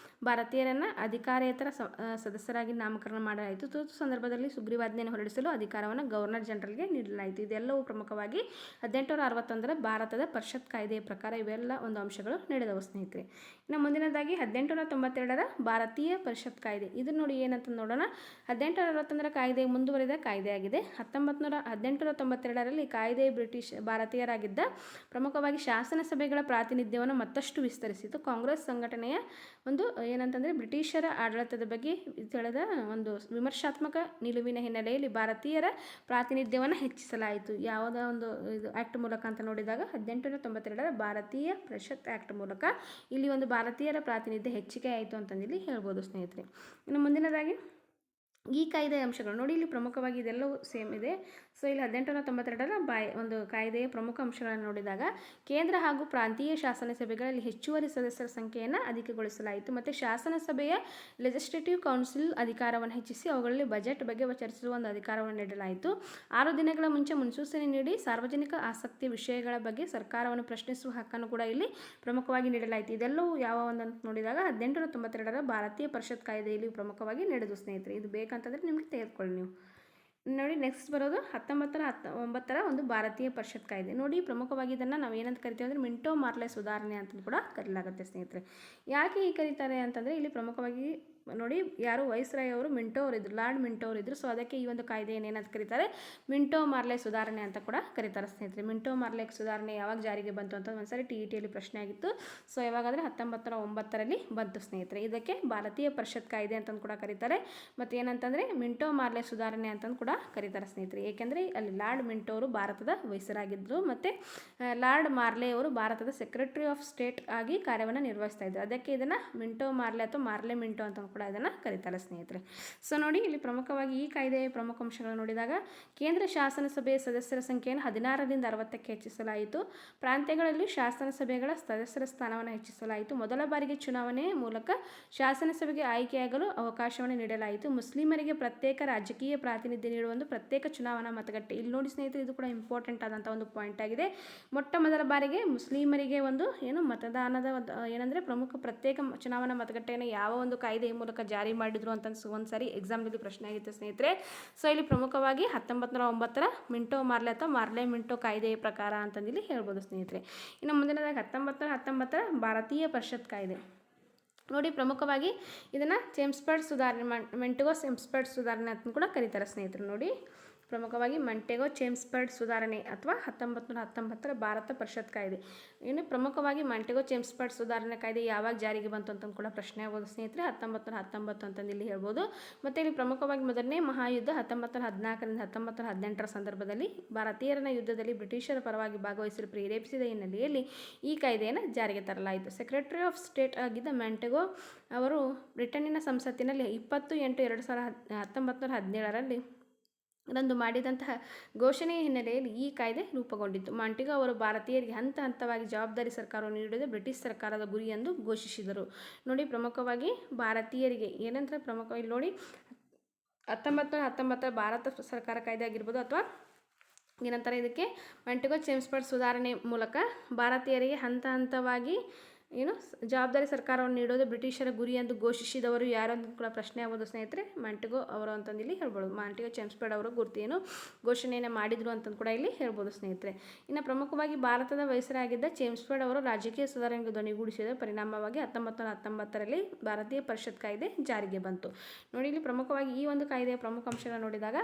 ಭಾರತೀಯರನ್ನು ಅಧಿಕಾರೇತರ ಸದಸ್ಯರಾಗಿ ನಾಮಕರಣ ಮಾಡಲಾಯಿತು. ತುರ್ತು ಸಂದರ್ಭದಲ್ಲಿ ಸುಗ್ರೀವಾಜ್ಞೆಯನ್ನು ಹೊರಡಿಸಲು ಅಧಿಕಾರವನ್ನು ಗವರ್ನರ್ ಜನರಲ್ಗೆ ನೀಡಲಾಯಿತು. ಇದೆಲ್ಲವೂ ಪ್ರಮುಖವಾಗಿ 1861ರ ಭಾರತದ ಪರಿಷತ್ ಕಾಯ್ದೆಯ ಪ್ರಕಾರ ಇವೆಲ್ಲ ಒಂದು ಅಂಶಗಳು ನಡೆದವು ಸ್ನೇಹಿತರೆ. ಇನ್ನು ಮುಂದಿನದಾಗಿ 1892ರ ಭಾರತೀಯ ಪರಿಷತ್ ಕಾಯ್ದೆ. ಇದು ನೋಡಿ ಏನಂತ ನೋಡೋಣ. 1861ರ ಕಾಯ್ದೆ ಮುಂದುವರಿದ ಕಾಯ್ದೆಯಾಗಿದೆ. 1892ರಲ್ಲಿ ಕಾಯ್ದೆ ಬ್ರಿಟಿಷ್ ಭಾರತೀಯರಾಗಿದ್ದ ಪ್ರಮುಖವಾಗಿ ಶಾಸನ ಸಭೆಗಳ ಪ್ರಾತಿನಿಧ್ಯವನ್ನು ಮತ್ತಷ್ಟು ವಿಸ್ತರಿಸಿತು. ಕಾಂಗ್ರೆಸ್ ಸಂಘಟನೆಯ ಒಂದು ಏನಂತಂದರೆ ಬ್ರಿಟಿಷರ ಆಡಳಿತದ ಬಗ್ಗೆ ತಿಳಿದ ಒಂದು ವಿಮರ್ಶಾತ್ಮಕ ನಿಲುವಿನ ಹಿನ್ನೆಲೆಯಲ್ಲಿ ಭಾರತೀಯರ ಪ್ರಾತಿನಿಧ್ಯವನ್ನು ಹೆಚ್ಚಿಸಲಾಯಿತು. ಯಾವುದೋ ಒಂದು ಇದು ಆ್ಯಕ್ಟ್ ಮೂಲಕ ಅಂತ ನೋಡಿದಾಗ 1892ರ ಭಾರತೀಯ ಪರಿಷತ್ ಆ್ಯಕ್ಟ್ ಮೂಲಕ ಇಲ್ಲಿ ಒಂದು ಭಾರತೀಯರ ಪ್ರಾತಿನಿಧ್ಯ ಹೆಚ್ಚಿಗೆ ಆಯಿತು ಅಂತಂದಿಲ್ಲಿ ಹೇಳ್ಬೋದು ಸ್ನೇಹಿತರೆ. ಇನ್ನು ಮುಂದಿನದಾಗಿ ಈ ಕಾಯ್ದೆಯ ಅಂಶಗಳು ನೋಡಿ ಇಲ್ಲಿ ಪ್ರಮುಖವಾಗಿ ಇದೆಲ್ಲವೂ ಸೇಮ್ ಇದೆ. ಸೊ ಇಲ್ಲಿ 1892ರ ಒಂದು ಕಾಯ್ದೆಯ ಪ್ರಮುಖ ಅಂಶಗಳನ್ನು ನೋಡಿದಾಗ ಕೇಂದ್ರ ಹಾಗೂ ಪ್ರಾಂತೀಯ ಶಾಸನ ಸಭೆಗಳಲ್ಲಿ ಹೆಚ್ಚುವರಿ ಸದಸ್ಯರ ಸಂಖ್ಯೆಯನ್ನು ಅಧಿಕಗೊಳಿಸಲಾಯಿತು. ಮತ್ತು ಶಾಸನ ಸಭೆಯ ಲೆಜಿಸ್ಲೇಟಿವ್ ಕೌನ್ಸಿಲ್ ಅಧಿಕಾರವನ್ನು ಹೆಚ್ಚಿಸಿ ಅವುಗಳಲ್ಲಿ ಬಜೆಟ್ ಬಗ್ಗೆ ಚರ್ಚಿಸುವ ಒಂದು ಅಧಿಕಾರವನ್ನು ನೀಡಲಾಯಿತು. 6 ದಿನಗಳ ಮುಂಚೆ ಮುನ್ಸೂಚನೆ ನೀಡಿ ಸಾರ್ವಜನಿಕ ಆಸಕ್ತಿಯ ವಿಷಯಗಳ ಬಗ್ಗೆ ಸರ್ಕಾರವನ್ನು ಪ್ರಶ್ನಿಸುವ ಹಕ್ಕನ್ನು ಕೂಡ ಇಲ್ಲಿ ಪ್ರಮುಖವಾಗಿ ನೀಡಲಾಯಿತು. ಇದೆಲ್ಲವೂ ಯಾವ ಒಂದಂತ ನೋಡಿದಾಗ 1892ರ ಭಾರತೀಯ ಪರಿಷತ್ ಕಾಯ್ದೆಯಲ್ಲಿ ಪ್ರಮುಖವಾಗಿ ನಡೆದು ಸ್ನೇಹಿತರೆ. ಇದು ಬೇಕಂತಂದರೆ ನಿಮಗೆ ತೆಗೆದುಕೊಳ್ಳಿ ನೀವು ನೋಡಿ. ನೆಕ್ಸ್ಟ್ ಬರೋದು 1909ರ ಒಂದು ಭಾರತೀಯ ಪರಿಷತ್ ಕಾಯ್ದೆ. ನೋಡಿ ಪ್ರಮುಖವಾಗಿ ಇದನ್ನು ನಾವು ಏನಂತ ಕರಿತೀವಿ ಅಂದರೆ ಮಿಂಟೋ ಮಾರ್ಲೆ ಸುಧಾರಣೆ ಅಂತ ಕೂಡ ಕರೆಯಲಾಗುತ್ತೆ ಸ್ನೇಹಿತರೆ. ಯಾಕೆ ಈ ಕರೀತಾರೆ ಅಂತಂದರೆ ಇಲ್ಲಿ ಪ್ರಮುಖವಾಗಿ ನೋಡಿ ಯಾರು ವೈಸ್ರಾಯ್ ಅವರು ಮಿಂಟೋ ಅವರಿದ್ದರು, ಲಾರ್ಡ್ ಮಿಂಟೋ ಅವರಿದ್ದರು. ಸೊ ಅದಕ್ಕೆ ಈ ಒಂದು ಕಾಯ್ದೆಯನ್ನು ಏನಂತ ಕರೀತಾರೆ ಮಿಂಟೋ ಮಾರ್ಲೆ ಸುಧಾರಣೆ ಅಂತ ಕೂಡ ಕರೀತಾರೆ ಸ್ನೇಹಿತರೆ. ಮಿಂಟೋ ಮಾರ್ಲೆ ಸುಧಾರಣೆ ಯಾವಾಗ ಜಾರಿಗೆ ಬಂತು ಅಂತ ಒಂದ್ಸರಿ TETಯಲ್ಲಿ ಪ್ರಶ್ನೆ ಆಗಿತ್ತು. ಸೊ ಯಾವಾಗಾದರೆ 1909ರಲ್ಲಿ ಬಂತು ಸ್ನೇಹಿತರೆ. ಇದಕ್ಕೆ ಭಾರತೀಯ ಪರಿಷತ್ ಕಾಯ್ದೆ ಅಂತಂದು ಕೂಡ ಕರೀತಾರೆ. ಮತ್ತು ಏನಂತಂದರೆ ಮಿಂಟೋ ಮಾರ್ಲೆ ಸುಧಾರಣೆ ಅಂತಂದು ಕೂಡ ಕರೀತಾರೆ ಸ್ನೇಹಿತರೆ. ಏಕೆಂದರೆ ಅಲ್ಲಿ ಲಾರ್ಡ್ ಮಿಂಟೋ ಅವರು ಭಾರತದ ವೈಸರಾಗಿದ್ದರು ಮತ್ತು ಲಾರ್ಡ್ ಮಾರ್ಲೆ ಅವರು ಭಾರತದ ಸೆಕ್ರೆಟರಿ ಆಫ್ ಸ್ಟೇಟ್ ಆಗಿ ಕಾರ್ಯವನ್ನು ನಿರ್ವಹಿಸ್ತಾ ಇದ್ದರು. ಅದಕ್ಕೆ ಇದನ್ನು ಮಿಂಟೋ ಮಾರ್ಲೆ ಅಥವಾ ಮಾರ್ಲೆ ಮಿಂಟೋ ಅಂತ ಕೂಡ ಇದನ್ನು ಕರೀತಾರೆ ಸ್ನೇಹಿತರೆ. ಸೊ ನೋಡಿ ಇಲ್ಲಿ ಪ್ರಮುಖವಾಗಿ ಈ ಕಾಯ್ದೆಯ ಪ್ರಮುಖ ಅಂಶಗಳನ್ನು ನೋಡಿದಾಗ ಕೇಂದ್ರ ಶಾಸನ ಸಭೆಯ ಸದಸ್ಯರ ಸಂಖ್ಯೆಯನ್ನು 16ರಿಂದ 60ಕ್ಕೆ ಹೆಚ್ಚಿಸಲಾಯಿತು. ಪ್ರಾಂತ್ಯಗಳಲ್ಲಿ ಶಾಸನ ಸಭೆಗಳ ಸದಸ್ಯರ ಸ್ಥಾನವನ್ನು ಹೆಚ್ಚಿಸಲಾಯಿತು. ಮೊದಲ ಬಾರಿಗೆ ಚುನಾವಣೆ ಮೂಲಕ ಶಾಸನ ಸಭೆಗೆ ಆಯ್ಕೆಯಾಗಲು ಅವಕಾಶವನ್ನು ನೀಡಲಾಯಿತು. ಮುಸ್ಲಿಮರಿಗೆ ಪ್ರತ್ಯೇಕ ರಾಜಕೀಯ ಪ್ರಾತಿನಿಧ್ಯ ನೀಡುವ ಒಂದು ಪ್ರತ್ಯೇಕ ಚುನಾವಣಾ ಮತಗಟ್ಟೆ. ಇಲ್ಲಿ ನೋಡಿ ಸ್ನೇಹಿತರೆ, ಇದು ಕೂಡ ಇಂಪಾರ್ಟೆಂಟ್ ಆದಂಥ ಒಂದು ಪಾಯಿಂಟ್ ಆಗಿದೆ. ಮೊಟ್ಟ ಮೊದಲ ಬಾರಿಗೆ ಮುಸ್ಲಿಮರಿಗೆ ಒಂದು ಮತದಾನದ ಏನಂದರೆ ಪ್ರಮುಖ ಪ್ರತ್ಯೇಕ ಚುನಾವಣಾ ಮತಗಟ್ಟೆಯನ್ನು ಯಾವ ಒಂದು ಕಾಯ್ದೆಯ ಮೂಲಕ ಜಾರಿ ಮಾಡಿದ್ರು ಅಂತ ಒಂದು ಸಾರಿ ಎಕ್ಸಾಮ್ನಲ್ಲಿ ಪ್ರಶ್ನೆ ಆಗಿತ್ತು ಸ್ನೇಹಿತರೆ. ಸೊ ಇಲ್ಲಿ ಪ್ರಮುಖವಾಗಿ 1909ರ ಮಿಂಟೋ ಮಾರ್ಲೆ ಅಥವಾ ಮಾರ್ಲೆ ಮಿಂಟೋ ಕಾಯ್ದೆಯ ಪ್ರಕಾರ ಅಂತಂದಿಲ್ಲಿ ಹೇಳ್ಬೋದು ಸ್ನೇಹಿತರೆ. ಇನ್ನು ಮುಂದಿನದಾಗಿ 1919ರ ಭಾರತೀಯ ಪರಿಷತ್ ಕಾಯ್ದೆ. ನೋಡಿ ಪ್ರಮುಖವಾಗಿ ಇದನ್ನು ಚೆಮ್ಸ್ಫರ್ಡ್ ಸುಧಾರಣೆ ಮೆಂಟೋಸ್ ಚೆಮ್ಸ್ಫರ್ಡ್ ಸುಧಾರಣೆ ಅಂತ ಕೂಡ ಕರೀತಾರೆ ಸ್ನೇಹಿತರು. ನೋಡಿ ಪ್ರಮುಖವಾಗಿ ಮಂಟೆಗೋ ಚೆಮ್ಸ್ಫರ್ಡ್ ಸುಧಾರಣೆ ಅಥವಾ 1919ರ ಭಾರತ ಪರಿಷತ್ ಕಾಯ್ದೆ. ಇನ್ನು ಪ್ರಮುಖವಾಗಿ ಮಂಟೆಗೋ ಚೆಮ್ಸ್ಫರ್ಡ್ ಸುಧಾರಣೆ ಕಾಯ್ದೆ ಯಾವಾಗ ಜಾರಿಗೆ ಬಂತು ಅಂತ ಕೂಡ ಪ್ರಶ್ನೆ ಆಗ್ಬೋದು ಸ್ನೇಹಿತರೆ. 1919 ಅಂತಂದು ಇಲ್ಲಿ ಹೇಳ್ಬೋದು. ಮತ್ತು ಇಲ್ಲಿ ಪ್ರಮುಖವಾಗಿ ಮೊದಲನೇ ಮಹಾಯುದ್ಧ 1914ರಿಂದ 1918ರ ಸಂದರ್ಭದಲ್ಲಿ ಭಾರತೀಯರನ್ನ ಯುದ್ಧದಲ್ಲಿ ಬ್ರಿಟಿಷರ ಪರವಾಗಿ ಭಾಗವಹಿಸಲು ಪ್ರೇರೇಪಿಸಿದ ಹಿನ್ನೆಲೆಯಲ್ಲಿ ಈ ಕಾಯ್ದೆಯನ್ನು ಜಾರಿಗೆ ತರಲಾಯಿತು. ಸೆಕ್ರೆಟರಿ ಆಫ್ ಸ್ಟೇಟ್ ಆಗಿದ್ದ ಮಂಟೆಗೋ ಅವರು ಬ್ರಿಟನ್ನಿನ ಸಂಸತ್ತಿನಲ್ಲಿ 20/8/1917ರಲ್ಲಿ ರಂದು ಮಾಡಿದಂತಹ ಘೋಷಣೆಯ ಹಿನ್ನೆಲೆಯಲ್ಲಿ ಈ ಕಾಯ್ದೆ ರೂಪುಗೊಂಡಿತು. ಮಂಟೆಗೋ ಅವರು ಭಾರತೀಯರಿಗೆ ಹಂತ ಹಂತವಾಗಿ ಜವಾಬ್ದಾರಿ ಸರ್ಕಾರವನ್ನು ನೀಡುವುದು ಬ್ರಿಟಿಷ್ ಸರ್ಕಾರದ ಗುರಿ ಎಂದು ಘೋಷಿಸಿದರು. ನೋಡಿ, ಪ್ರಮುಖವಾಗಿ ಭಾರತೀಯರಿಗೆ ಏನಂದ್ರೆ ಪ್ರಮುಖವಾಗಿ ನೋಡಿ 1919 ಭಾರತ ಸರ್ಕಾರ ಕಾಯ್ದೆ ಆಗಿರ್ಬೋದು ಅಥವಾ ಏನಂತಾರೆ ಇದಕ್ಕೆ ಮಂಟೆಗೋ ಚೆಮ್ಸ್ಫರ್ಡ್ ಸುಧಾರಣೆ ಮೂಲಕ ಭಾರತೀಯರಿಗೆ ಹಂತ ಹಂತವಾಗಿ ಜವಾಬ್ದಾರಿ ಸರ್ಕಾರವನ್ನು ನೀಡೋದು ಬ್ರಿಟಿಷರ ಗುರಿ ಎಂದು ಘೋಷಿಸಿದವರು ಯಾರು ಅಂತ ಕೂಡ ಪ್ರಶ್ನೆ ಆಗ್ಬೋದು ಸ್ನೇಹಿತರೆ. ಮಂಟೆಗೋ ಅವರು ಅಂತಂದು ಇಲ್ಲಿ ಹೇಳ್ಬೋದು. ಮಂಟೆಗೋ ಚೆಮ್ಸ್ಫರ್ಡ್ ಅವರು ಗುರುತೇನು ಘೋಷಣೆಯನ್ನು ಮಾಡಿದರು ಅಂತಂದು ಕೂಡ ಇಲ್ಲಿ ಹೇಳ್ಬೋದು ಸ್ನೇಹಿತರೆ. ಇನ್ನು ಪ್ರಮುಖವಾಗಿ ಭಾರತದ ವೈಸರಾಗಿದ್ದ ಚೆಮ್ಸ್ಫರ್ಡ್ ಅವರು ರಾಜಕೀಯ ಸುಧಾರಣೆಗೆ ಧ್ವನಿಗೂಡಿಸಿದ ಪರಿಣಾಮವಾಗಿ 1919ರಲ್ಲಿ ಭಾರತೀಯ ಪರಿಷತ್ ಕಾಯ್ದೆ ಜಾರಿಗೆ ಬಂತು. ನೋಡಿ, ಇಲ್ಲಿ ಪ್ರಮುಖವಾಗಿ ಈ ಒಂದು ಕಾಯ್ದೆಯ ಪ್ರಮುಖ ಅಂಶಗಳನ್ನು ನೋಡಿದಾಗ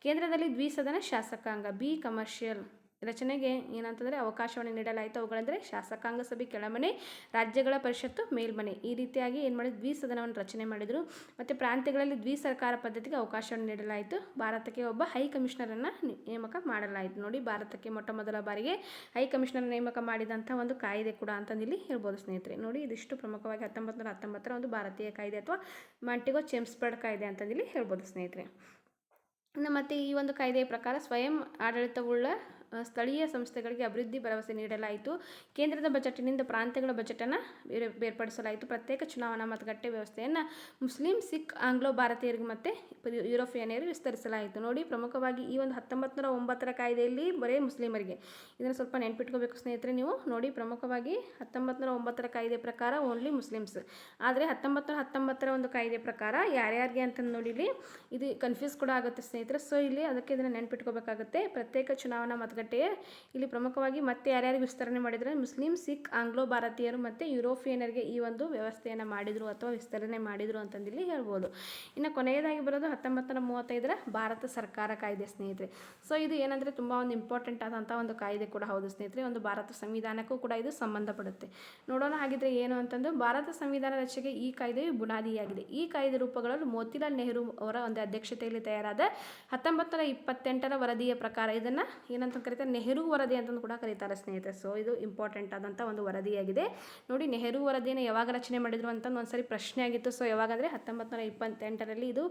ಕೇಂದ್ರದಲ್ಲಿ ದ್ವಿಸದನ ಶಾಸಕಾಂಗ ಕಮರ್ಷಿಯಲ್ ರಚನೆಗೆ ಏನಂತಂದರೆ ಅವಕಾಶವನ್ನು ನೀಡಲಾಯಿತು. ಅವುಗಳೆಂದರೆ ಶಾಸಕಾಂಗ ಸಭೆ ಕೆಳಮನೆ, ರಾಜ್ಯಗಳ ಪರಿಷತ್ತು ಮೇಲ್ಮನೆ. ಈ ರೀತಿಯಾಗಿ ಏನು ಮಾಡಿದ್ರು, ದ್ವಿಸದನವನ್ನು ರಚನೆ ಮಾಡಿದರು. ಮತ್ತು ಪ್ರಾಂತ್ಯಗಳಲ್ಲಿ ದ್ವಿಸರ್ಕಾರ ಪದ್ಧತಿಗೆ ಅವಕಾಶವನ್ನು ನೀಡಲಾಯಿತು. ಭಾರತಕ್ಕೆ ಒಬ್ಬ ಹೈ ಕಮಿಷನರನ್ನು ನೇಮಕ ಮಾಡಲಾಯಿತು. ನೋಡಿ, ಭಾರತಕ್ಕೆ ಮೊಟ್ಟ ಮೊದಲ ಬಾರಿಗೆ ಹೈ ಕಮಿಷನರ್ ನೇಮಕ ಮಾಡಿದಂಥ ಒಂದು ಕಾಯ್ದೆ ಕೂಡ ಅಂತಂದಿಲ್ಲಿ ಹೇಳ್ಬೋದು ಸ್ನೇಹಿತರೆ. ನೋಡಿ, ಇದಿಷ್ಟು ಪ್ರಮುಖವಾಗಿ 1919ರ ಒಂದು ಭಾರತೀಯ ಕಾಯ್ದೆ ಅಥವಾ ಮಂಟೆಗೋ ಚೆಮ್ಸ್ಫರ್ಡ್ ಕಾಯ್ದೆ ಅಂತಂದಿಲ್ಲಿ ಹೇಳ್ಬೋದು ಸ್ನೇಹಿತರೆ. ಇನ್ನು ಮತ್ತು ಈ ಒಂದು ಕಾಯ್ದೆಯ ಪ್ರಕಾರ ಸ್ವಯಂ ಆಡಳಿತವುಳ್ಳ ಸ್ಥಳೀಯ ಸಂಸ್ಥೆಗಳಿಗೆ ಅಭಿವೃದ್ಧಿ ಭರವಸೆ ನೀಡಲಾಯಿತು. ಕೇಂದ್ರದ ಬಜೆಟ್ನಿಂದ ಪ್ರಾಂತ್ಯಗಳ ಬಜೆಟನ್ನು ಬೇರ್ಪಡಿಸಲಾಯಿತು. ಪ್ರತ್ಯೇಕ ಚುನಾವಣಾ ಮತಗಟ್ಟೆ ವ್ಯವಸ್ಥೆಯನ್ನು ಮುಸ್ಲಿಂ, ಸಿಖ್, ಆಂಗ್ಲೋ ಭಾರತೀಯರಿಗೆ ಮತ್ತು ಯುರೋಪಿಯನ್ನರು ವಿಸ್ತರಿಸಲಾಯಿತು. ನೋಡಿ, ಪ್ರಮುಖವಾಗಿ ಈ ಒಂದು 1909ರ ಕಾಯ್ದೆಯಲ್ಲಿ ಬರೀ ಮುಸ್ಲಿಮರಿಗೆ, ಇದನ್ನು ಸ್ವಲ್ಪ ನೆನ್ಪಿಟ್ಕೋಬೇಕು ಸ್ನೇಹಿತರೆ ನೀವು. ನೋಡಿ, ಪ್ರಮುಖವಾಗಿ 1909ರ ಕಾಯ್ದೆ ಪ್ರಕಾರ ಓನ್ಲಿ ಮುಸ್ಲಿಮ್ಸ್, ಆದರೆ 1919ರ ಒಂದು ಕಾಯ್ದೆ ಪ್ರಕಾರ ಯಾರ್ಯಾರಿಗೆ ಅಂತಂದು ನೋಡಿ ಇಲ್ಲಿ ಇದು ಕನ್ಫ್ಯೂಸ್ ಕೂಡ ಆಗುತ್ತೆ ಸ್ನೇಹಿತರೆ. ಸೊ ಇಲ್ಲಿ ಅದಕ್ಕೆ ಇದನ್ನು ನೆನ್ಪಿಟ್ಕೋಬೇಕಾಗುತ್ತೆ. ಪ್ರತ್ಯೇಕ ಚುನಾವಣಾ ಮತಗಟ್ಟೆ ಇಲ್ಲಿ ಪ್ರಮುಖವಾಗಿ ಮತ್ತೆ ಯಾರ್ಯಾರಿಗೆ ವಿಸ್ತರಣೆ ಮಾಡಿದರೆ ಮುಸ್ಲಿಂ, ಸಿಖ್, ಆಂಗ್ಲೋ ಭಾರತೀಯರು ಮತ್ತು ಯುರೋಪಿಯನ್ನರಿಗೆ ಈ ಒಂದು ವ್ಯವಸ್ಥೆಯನ್ನು ಮಾಡಿದರು ಅಥವಾ ವಿಸ್ತರಣೆ ಮಾಡಿದರು ಅಂತಂದಿಲ್ಲಿ ಹೇಳ್ಬೋದು. ಇನ್ನು ಕೊನೆಯದಾಗಿ ಬರೋದು 1935ರ ಭಾರತ ಸರ್ಕಾರ ಕಾಯ್ದೆ ಸ್ನೇಹಿತರೆ. ಸೊ ಇದು ಏನಂದರೆ ತುಂಬ ಒಂದು ಇಂಪಾರ್ಟೆಂಟ್ ಆದಂಥ ಒಂದು ಕಾಯ್ದೆ ಕೂಡ ಹೌದು ಸ್ನೇಹಿತರೆ. ಒಂದು ಭಾರತ ಸಂವಿಧಾನಕ್ಕೂ ಕೂಡ ಇದು ಸಂಬಂಧಪಡುತ್ತೆ. ನೋಡೋಣ ಹಾಗಿದ್ರೆ ಏನು ಅಂತಂದು. ಭಾರತ ಸಂವಿಧಾನ ರಚನೆಗೆ ಈ ಕಾಯ್ದೆಯು ಬುನಾದಿಯಾಗಿದೆ. ಈ ಕಾಯ್ದೆ ರೂಪುಗೊಳ್ಳಲು ಮೋತಿಲಾಲ್ ನೆಹರು ಅವರ ಒಂದು ಅಧ್ಯಕ್ಷತೆಯಲ್ಲಿ ತಯಾರಾದ 1928ರ ವರದಿಯ ಪ್ರಕಾರ ಇದನ್ನು ಏನಂತ ಕರೀತಾರೆ, ನೆಹರು ವರದಿ ಅಂತಂದು ಕೂಡ ಕರೀತಾರೆ ಸ್ನೇಹಿತರೆ. ಸೊ ಇದು ಇಂಪಾರ್ಟೆಂಟ್ ಆದಂಥ ಒಂದು ವರದಿಯಾಗಿದೆ. ನೋಡಿ, ನೆಹರು ವರದಿಯನ್ನು ಯಾವಾಗ ರಚನೆ ಮಾಡಿದರು ಅಂತಂದು ಒಂದ್ಸರಿ ಪ್ರಶ್ನೆ ಆಗಿತ್ತು. ಸೊ ಯಾವಾಗಂದರೆ 1928ರಲ್ಲಿ ಇದು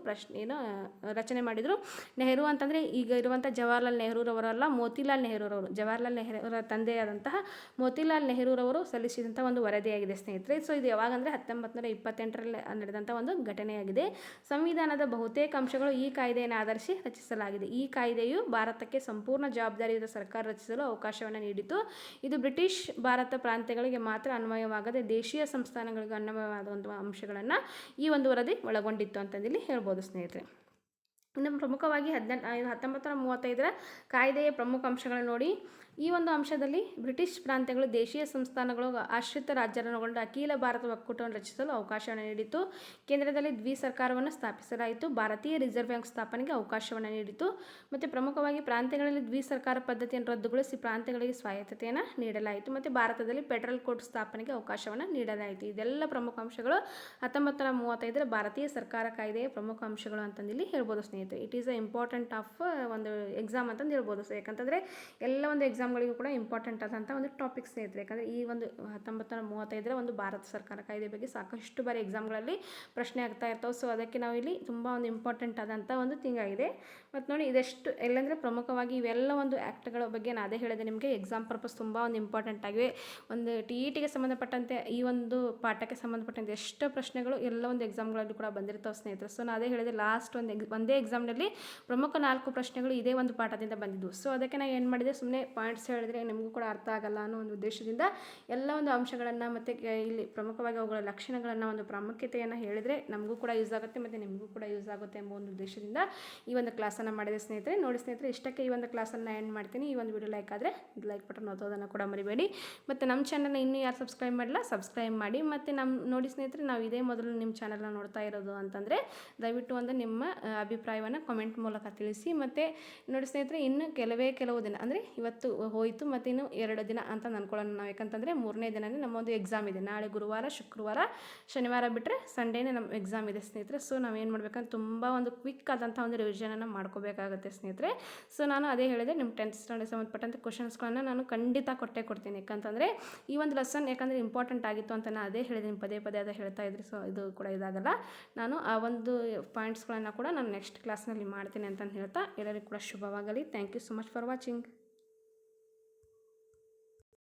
ರಚನೆ ಮಾಡಿದರು. ನೆಹರು ಅಂತಂದರೆ ಈಗ ಇರುವಂಥ ಜವಾಹರ್ಲಾಲ್ ನೆಹರೂರವರಲ್ಲ, ಮೋತಿಲಾಲ್ ನೆಹರೂರವರು, ಜವಾಹರ್ಲಾಲ್ ನೆಹರೂರ ತಂದೆಯಾದಂತಹ ಮೋತಿಲಾಲ್ ನೆಹರೂರವರು ಸಲ್ಲಿಸಿದಂಥ ಒಂದು ವರದಿಯಾಗಿದೆ ಸ್ನೇಹಿತರೆ. ಸೊ ಇದು ಯಾವಾಗಂದರೆ 1928ರಲ್ಲಿ ನಡೆದಂಥ ಒಂದು ಘಟನೆಯಾಗಿದೆ. ಸಂವಿಧಾನದ ಬಹುತೇಕ ಅಂಶಗಳು ಈ ಕಾಯ್ದೆಯನ್ನು ಆಧರಿಸಿ ರಚಿಸಲಾಗಿದೆ. ಈ ಕಾಯ್ದೆಯು ಭಾರತಕ್ಕೆ ಸಂಪೂರ್ಣ ಜವಾಬ್ದಾರಿಯುತ ಸರ್ಕಾರ ರಚಿಸಲು ಅವಕಾಶವನ್ನು ನೀಡಿತು. ಇದು ಬ್ರಿಟಿಷ್ ಭಾರತ ಪ್ರಾಂತ್ಯಗಳಿಗೆ ಮಾತ್ರ ಅನ್ವಯವಾಗದೆ ದೇಶೀಯ ಸಂಸ್ಥಾನಗಳಿಗೆ ಅನ್ವಯವಾದ ಅಂಶಗಳನ್ನು ಈ ಒಂದು ವರದಿ ಒಳಗೊಂಡಿತ್ತು ಅಂತಂದಿಲ್ಲಿ ಹೇಳ್ಬೋದು ಸ್ನೇಹಿತರೆ. ಇನ್ನು ಪ್ರಮುಖವಾಗಿ 1935ರ ಕಾಯ್ದೆಯ ಪ್ರಮುಖ ಅಂಶಗಳನ್ನು ನೋಡಿ. ಈ ಒಂದು ಅಂಶದಲ್ಲಿ ಬ್ರಿಟಿಷ್ ಪ್ರಾಂತ್ಯಗಳು ದೇಶೀಯ ಸಂಸ್ಥಾನಗಳು ಆಶ್ರಿತ ರಾಜ್ಯರನ್ನೊಳಗೊಂಡ ಅಖಿಲ ಭಾರತ ಒಕ್ಕೂಟವನ್ನು ರಚಿಸಲು ಅವಕಾಶವನ್ನು ನೀಡಿತು. ಕೇಂದ್ರದಲ್ಲಿ ಸರ್ಕಾರವನ್ನು ಸ್ಥಾಪಿಸಲಾಯಿತು. ಭಾರತೀಯ ರಿಸರ್ವ್ ಬ್ಯಾಂಕ್ ಸ್ಥಾಪನೆಗೆ ಅವಕಾಶವನ್ನು ನೀಡಿತು. ಮತ್ತು ಪ್ರಮುಖವಾಗಿ ಪ್ರಾಂತ್ಯಗಳಲ್ಲಿ ಸರ್ಕಾರ ಪದ್ಧತಿಯನ್ನು ರದ್ದುಗೊಳಿಸಿ ಪ್ರಾಂತ್ಯಗಳಿಗೆ ಸ್ವಾಯತ್ತತೆಯನ್ನು ನೀಡಲಾಯಿತು. ಮತ್ತು ಭಾರತದಲ್ಲಿ ಫೆಡರಲ್ ಕೋರ್ಟ್ ಸ್ಥಾಪನೆಗೆ ಅವಕಾಶವನ್ನು ನೀಡಲಾಯಿತು. ಇದೆಲ್ಲ ಪ್ರಮುಖ ಅಂಶಗಳು 1935ರ ಭಾರತೀಯ ಸರ್ಕಾರ ಕಾಯ್ದೆಯ ಪ್ರಮುಖ ಅಂಶಗಳು ಅಂತಂದಿಲ್ಲಿ ಹೇಳ್ಬೋದು ಸ್ನೇಹಿತರೆ. It is a important of ಒಂದು ಎಕ್ಸಾಮ್ ಅಂತಂದು ಹೇಳ್ಬೋದು. ಸೊ ಯಾಕಂತಂದರೆ ಎಲ್ಲ ಒಂದು ಎಕ್ಸಾಮ್ಗಳಿಗೂ ಕೂಡ ಇಂಪಾರ್ಟೆಂಟ್ ಆದಂಥ ಒಂದು ಟಾಪಿಕ್ ಸ್ನೇಹಿತರೆ. ಯಾಕಂದರೆ ಈ ಒಂದು 1935ರ ಒಂದು ಭಾರತ ಸರ್ಕಾರ ಕಾಯ್ದೆ ಬಗ್ಗೆ ಸಾಕಷ್ಟು ಬಾರಿ ಎಕ್ಸಾಮ್ಗಳಲ್ಲಿ ಪ್ರಶ್ನೆ ಆಗ್ತಾ ಇರ್ತವೆ. ಸೊ ಅದಕ್ಕೆ ನಾವು ಇಲ್ಲಿ ತುಂಬ ಒಂದು ಇಂಪಾರ್ಟೆಂಟ್ ಆದಂಥ ಒಂದು ಥಿಂಗ್ ಆಗಿದೆ. ಮತ್ತು ನೋಡಿ, ಇದೆಷ್ಟು ಎಲ್ಲಂದರೆ ಪ್ರಮುಖವಾಗಿ ಇವೆಲ್ಲ ಒಂದು ಆ್ಯಕ್ಟ್ಗಳ ಬಗ್ಗೆ ನಾನು ಅದೇ ಹೇಳಿದೆ ನಿಮಗೆ. ಎಕ್ಸಾಮ್ ಪರ್ಪಸ್ ತುಂಬ ಒಂದು ಇಂಪಾರ್ಟೆಂಟ್ ಆಗಿವೆ. ಒಂದು TETಗೆ ಸಂಬಂಧಪಟ್ಟಂತೆ ಈ ಒಂದು ಪಾಠಕ್ಕೆ ಸಂಬಂಧಪಟ್ಟಂತೆ ಎಷ್ಟು ಪ್ರಶ್ನೆಗಳು ಎಲ್ಲ ಒಂದು ಎಕ್ಸಾಮ್ಗಳಲ್ಲಿ ಕೂಡ ಬಂದಿರ್ತಾವೆ ಸ್ನೇಹಿತರೆ. ಸೊ ನಾನು ಅದೇ ಹೇಳಿದೆ, ಲಾಸ್ಟ್ ಒಂದೇ ಎಕ್ಸಾಮ್ನಲ್ಲಿ ಪ್ರಮುಖ 4 ಪ್ರಶ್ನೆಗಳು ಇದೇ ಒಂದು ಪಾಠದಿಂದ ಬಂದಿದ್ದವು. ಸೊ ಅದಕ್ಕೆ ನಾನು ಏನು ಮಾಡಿದೆ, ಸುಮ್ಮನೆ ಪಾಯಿಂಟ್ಸ್ ಹೇಳಿದ್ರೆ ನಿಮಗೂ ಕೂಡ ಅರ್ಥ ಆಗಲ್ಲ ಅನ್ನೋ ಒಂದು ಉದ್ದೇಶದಿಂದ ಎಲ್ಲ ಒಂದು ಅಂಶಗಳನ್ನು ಮತ್ತು ಇಲ್ಲಿ ಪ್ರಮುಖವಾಗಿ ಅವುಗಳ ಲಕ್ಷಣಗಳನ್ನು ಒಂದು ಪ್ರಾಮುಖ್ಯತೆಯನ್ನು ಹೇಳಿದರೆ ನಮಗೂ ಕೂಡ ಯೂಸ್ ಆಗುತ್ತೆ ಮತ್ತು ನಿಮಗೂ ಕೂಡ ಯೂಸ್ ಆಗುತ್ತೆ ಎಂಬ ಒಂದು ಉದ್ದೇಶದಿಂದ ಈ ಒಂದು ಕ್ಲಾಸನ್ನು ಮಾಡಿದೆ ಸ್ನೇಹಿತರೆ. ನೋಡಿ ಸ್ನೇಹಿತರೆ, ಇಷ್ಟಕ್ಕೆ ಈ ಒಂದು ಕ್ಲಾಸನ್ನು ಎಂಡ್ ಮಾಡ್ತೀನಿ. ಈ ಒಂದು ವಿಡಿಯೋ ಲೈಕ್ ಆದರೆ ಲೈಕ್ ಬಟನ್ ಒತ್ತೋದನ್ನು ಕೂಡ ಮರಿಬೇಡಿ. ಮತ್ತು ನಮ್ಮ ಚಾನಲ್ನ ಇನ್ನೂ ಯಾರು ಸಬ್ಸ್ಕ್ರೈಬ್ ಮಾಡಿಲ್ಲ ಸಬ್ಸ್ಕ್ರೈಬ್ ಮಾಡಿ. ಮತ್ತು ನೋಡಿ ಸ್ನೇಹಿತರೆ, ನಾವು ಇದೇ ಮೊದಲು ನಿಮ್ಮ ಚಾನಲ್ನ ನೋಡ್ತಾ ಇರೋದು ಅಂತಂದರೆ ದಯವಿಟ್ಟು ಒಂದು ನಿಮ್ಮ ಅಭಿಪ್ರಾಯವನ್ನು ಕಮೆಂಟ್ ಮೂಲಕ ತಿಳಿಸಿ. ಮತ್ತು ನೋಡಿ ಸ್ನೇಹಿತರೆ, ಇನ್ನು ಕೆಲವು ದಿನ ಅಂದರೆ ಇವತ್ತು ಹೋಯಿತು ಮತ್ತು ಇನ್ನು 2 ದಿನ ಅಂತ ಅಂದ್ಕೊಳ್ಳೋಣ ನಾವು. ಯಾಕಂತಂದರೆ 3ನೇ ದಿನವೇ ನಮ್ಮೊಂದು ಎಕ್ಸಾಮ್ ಇದೆ. ನಾಳೆ ಗುರುವಾರ, ಶುಕ್ರವಾರ, ಶನಿವಾರ ಬಿಟ್ಟರೆ ಸಂಡೇನೇ ನಮ್ಮ ಎಕ್ಸಾಮ್ ಇದೆ ಸ್ನೇಹಿತರೆ. ಸೊ ನಾವೇನು ಮಾಡಬೇಕಂದ್ರೆ ತುಂಬ ಒಂದು ಕ್ವಿಕ್ ಆದಂಥ ಒಂದು ರಿವಿಷನನ್ನು ಮಾಡ್ಕೋಬೇಕಾಗುತ್ತೆ ಸ್ನೇಹಿತರೆ. ಸೊ ನಾನು ಅದೇ ಹೇಳಿದೆ, ನಿಮ್ಮ 10th ಸ್ಟ್ಯಾಂಡರ್ಡ್ ಸಂಬಂಧಪಟ್ಟಂಥ ಕ್ವಶನ್ಸ್ಗಳನ್ನು ನಾನು ಖಂಡಿತ ಕೊಡ್ತೀನಿ. ಯಾಕಂತಂದರೆ ಈ ಒಂದು ಲೆಸನ್ ಯಾಕಂದರೆ ಇಂಪಾರ್ಟೆಂಟ್ ಆಗಿತ್ತು ಅಂತ ನಾನು ಅದೇ ಹೇಳಿದ್ದೀನಿ, ಪದೇ ಅದೇ ಹೇಳ್ತಾ ಇದ್ರಿ. ಸೊ ಇದು ಕೂಡ ಇದಾಗಲ್ಲ, ನಾನು ಆ ಒಂದು ಪಾಯಿಂಟ್ಸ್ಗಳನ್ನು ಕೂಡ ನಾನು ನೆಕ್ಸ್ಟ್ ಕ್ಲಾಸ್ನಲ್ಲಿ ಮಾಡ್ತೀನಿ ಅಂತ ಹೇಳ್ತಾ ಎಲ್ಲರಿಗೂ ಕೂಡ ಶುಭವಾಗಲಿ. Thank you so much for watching.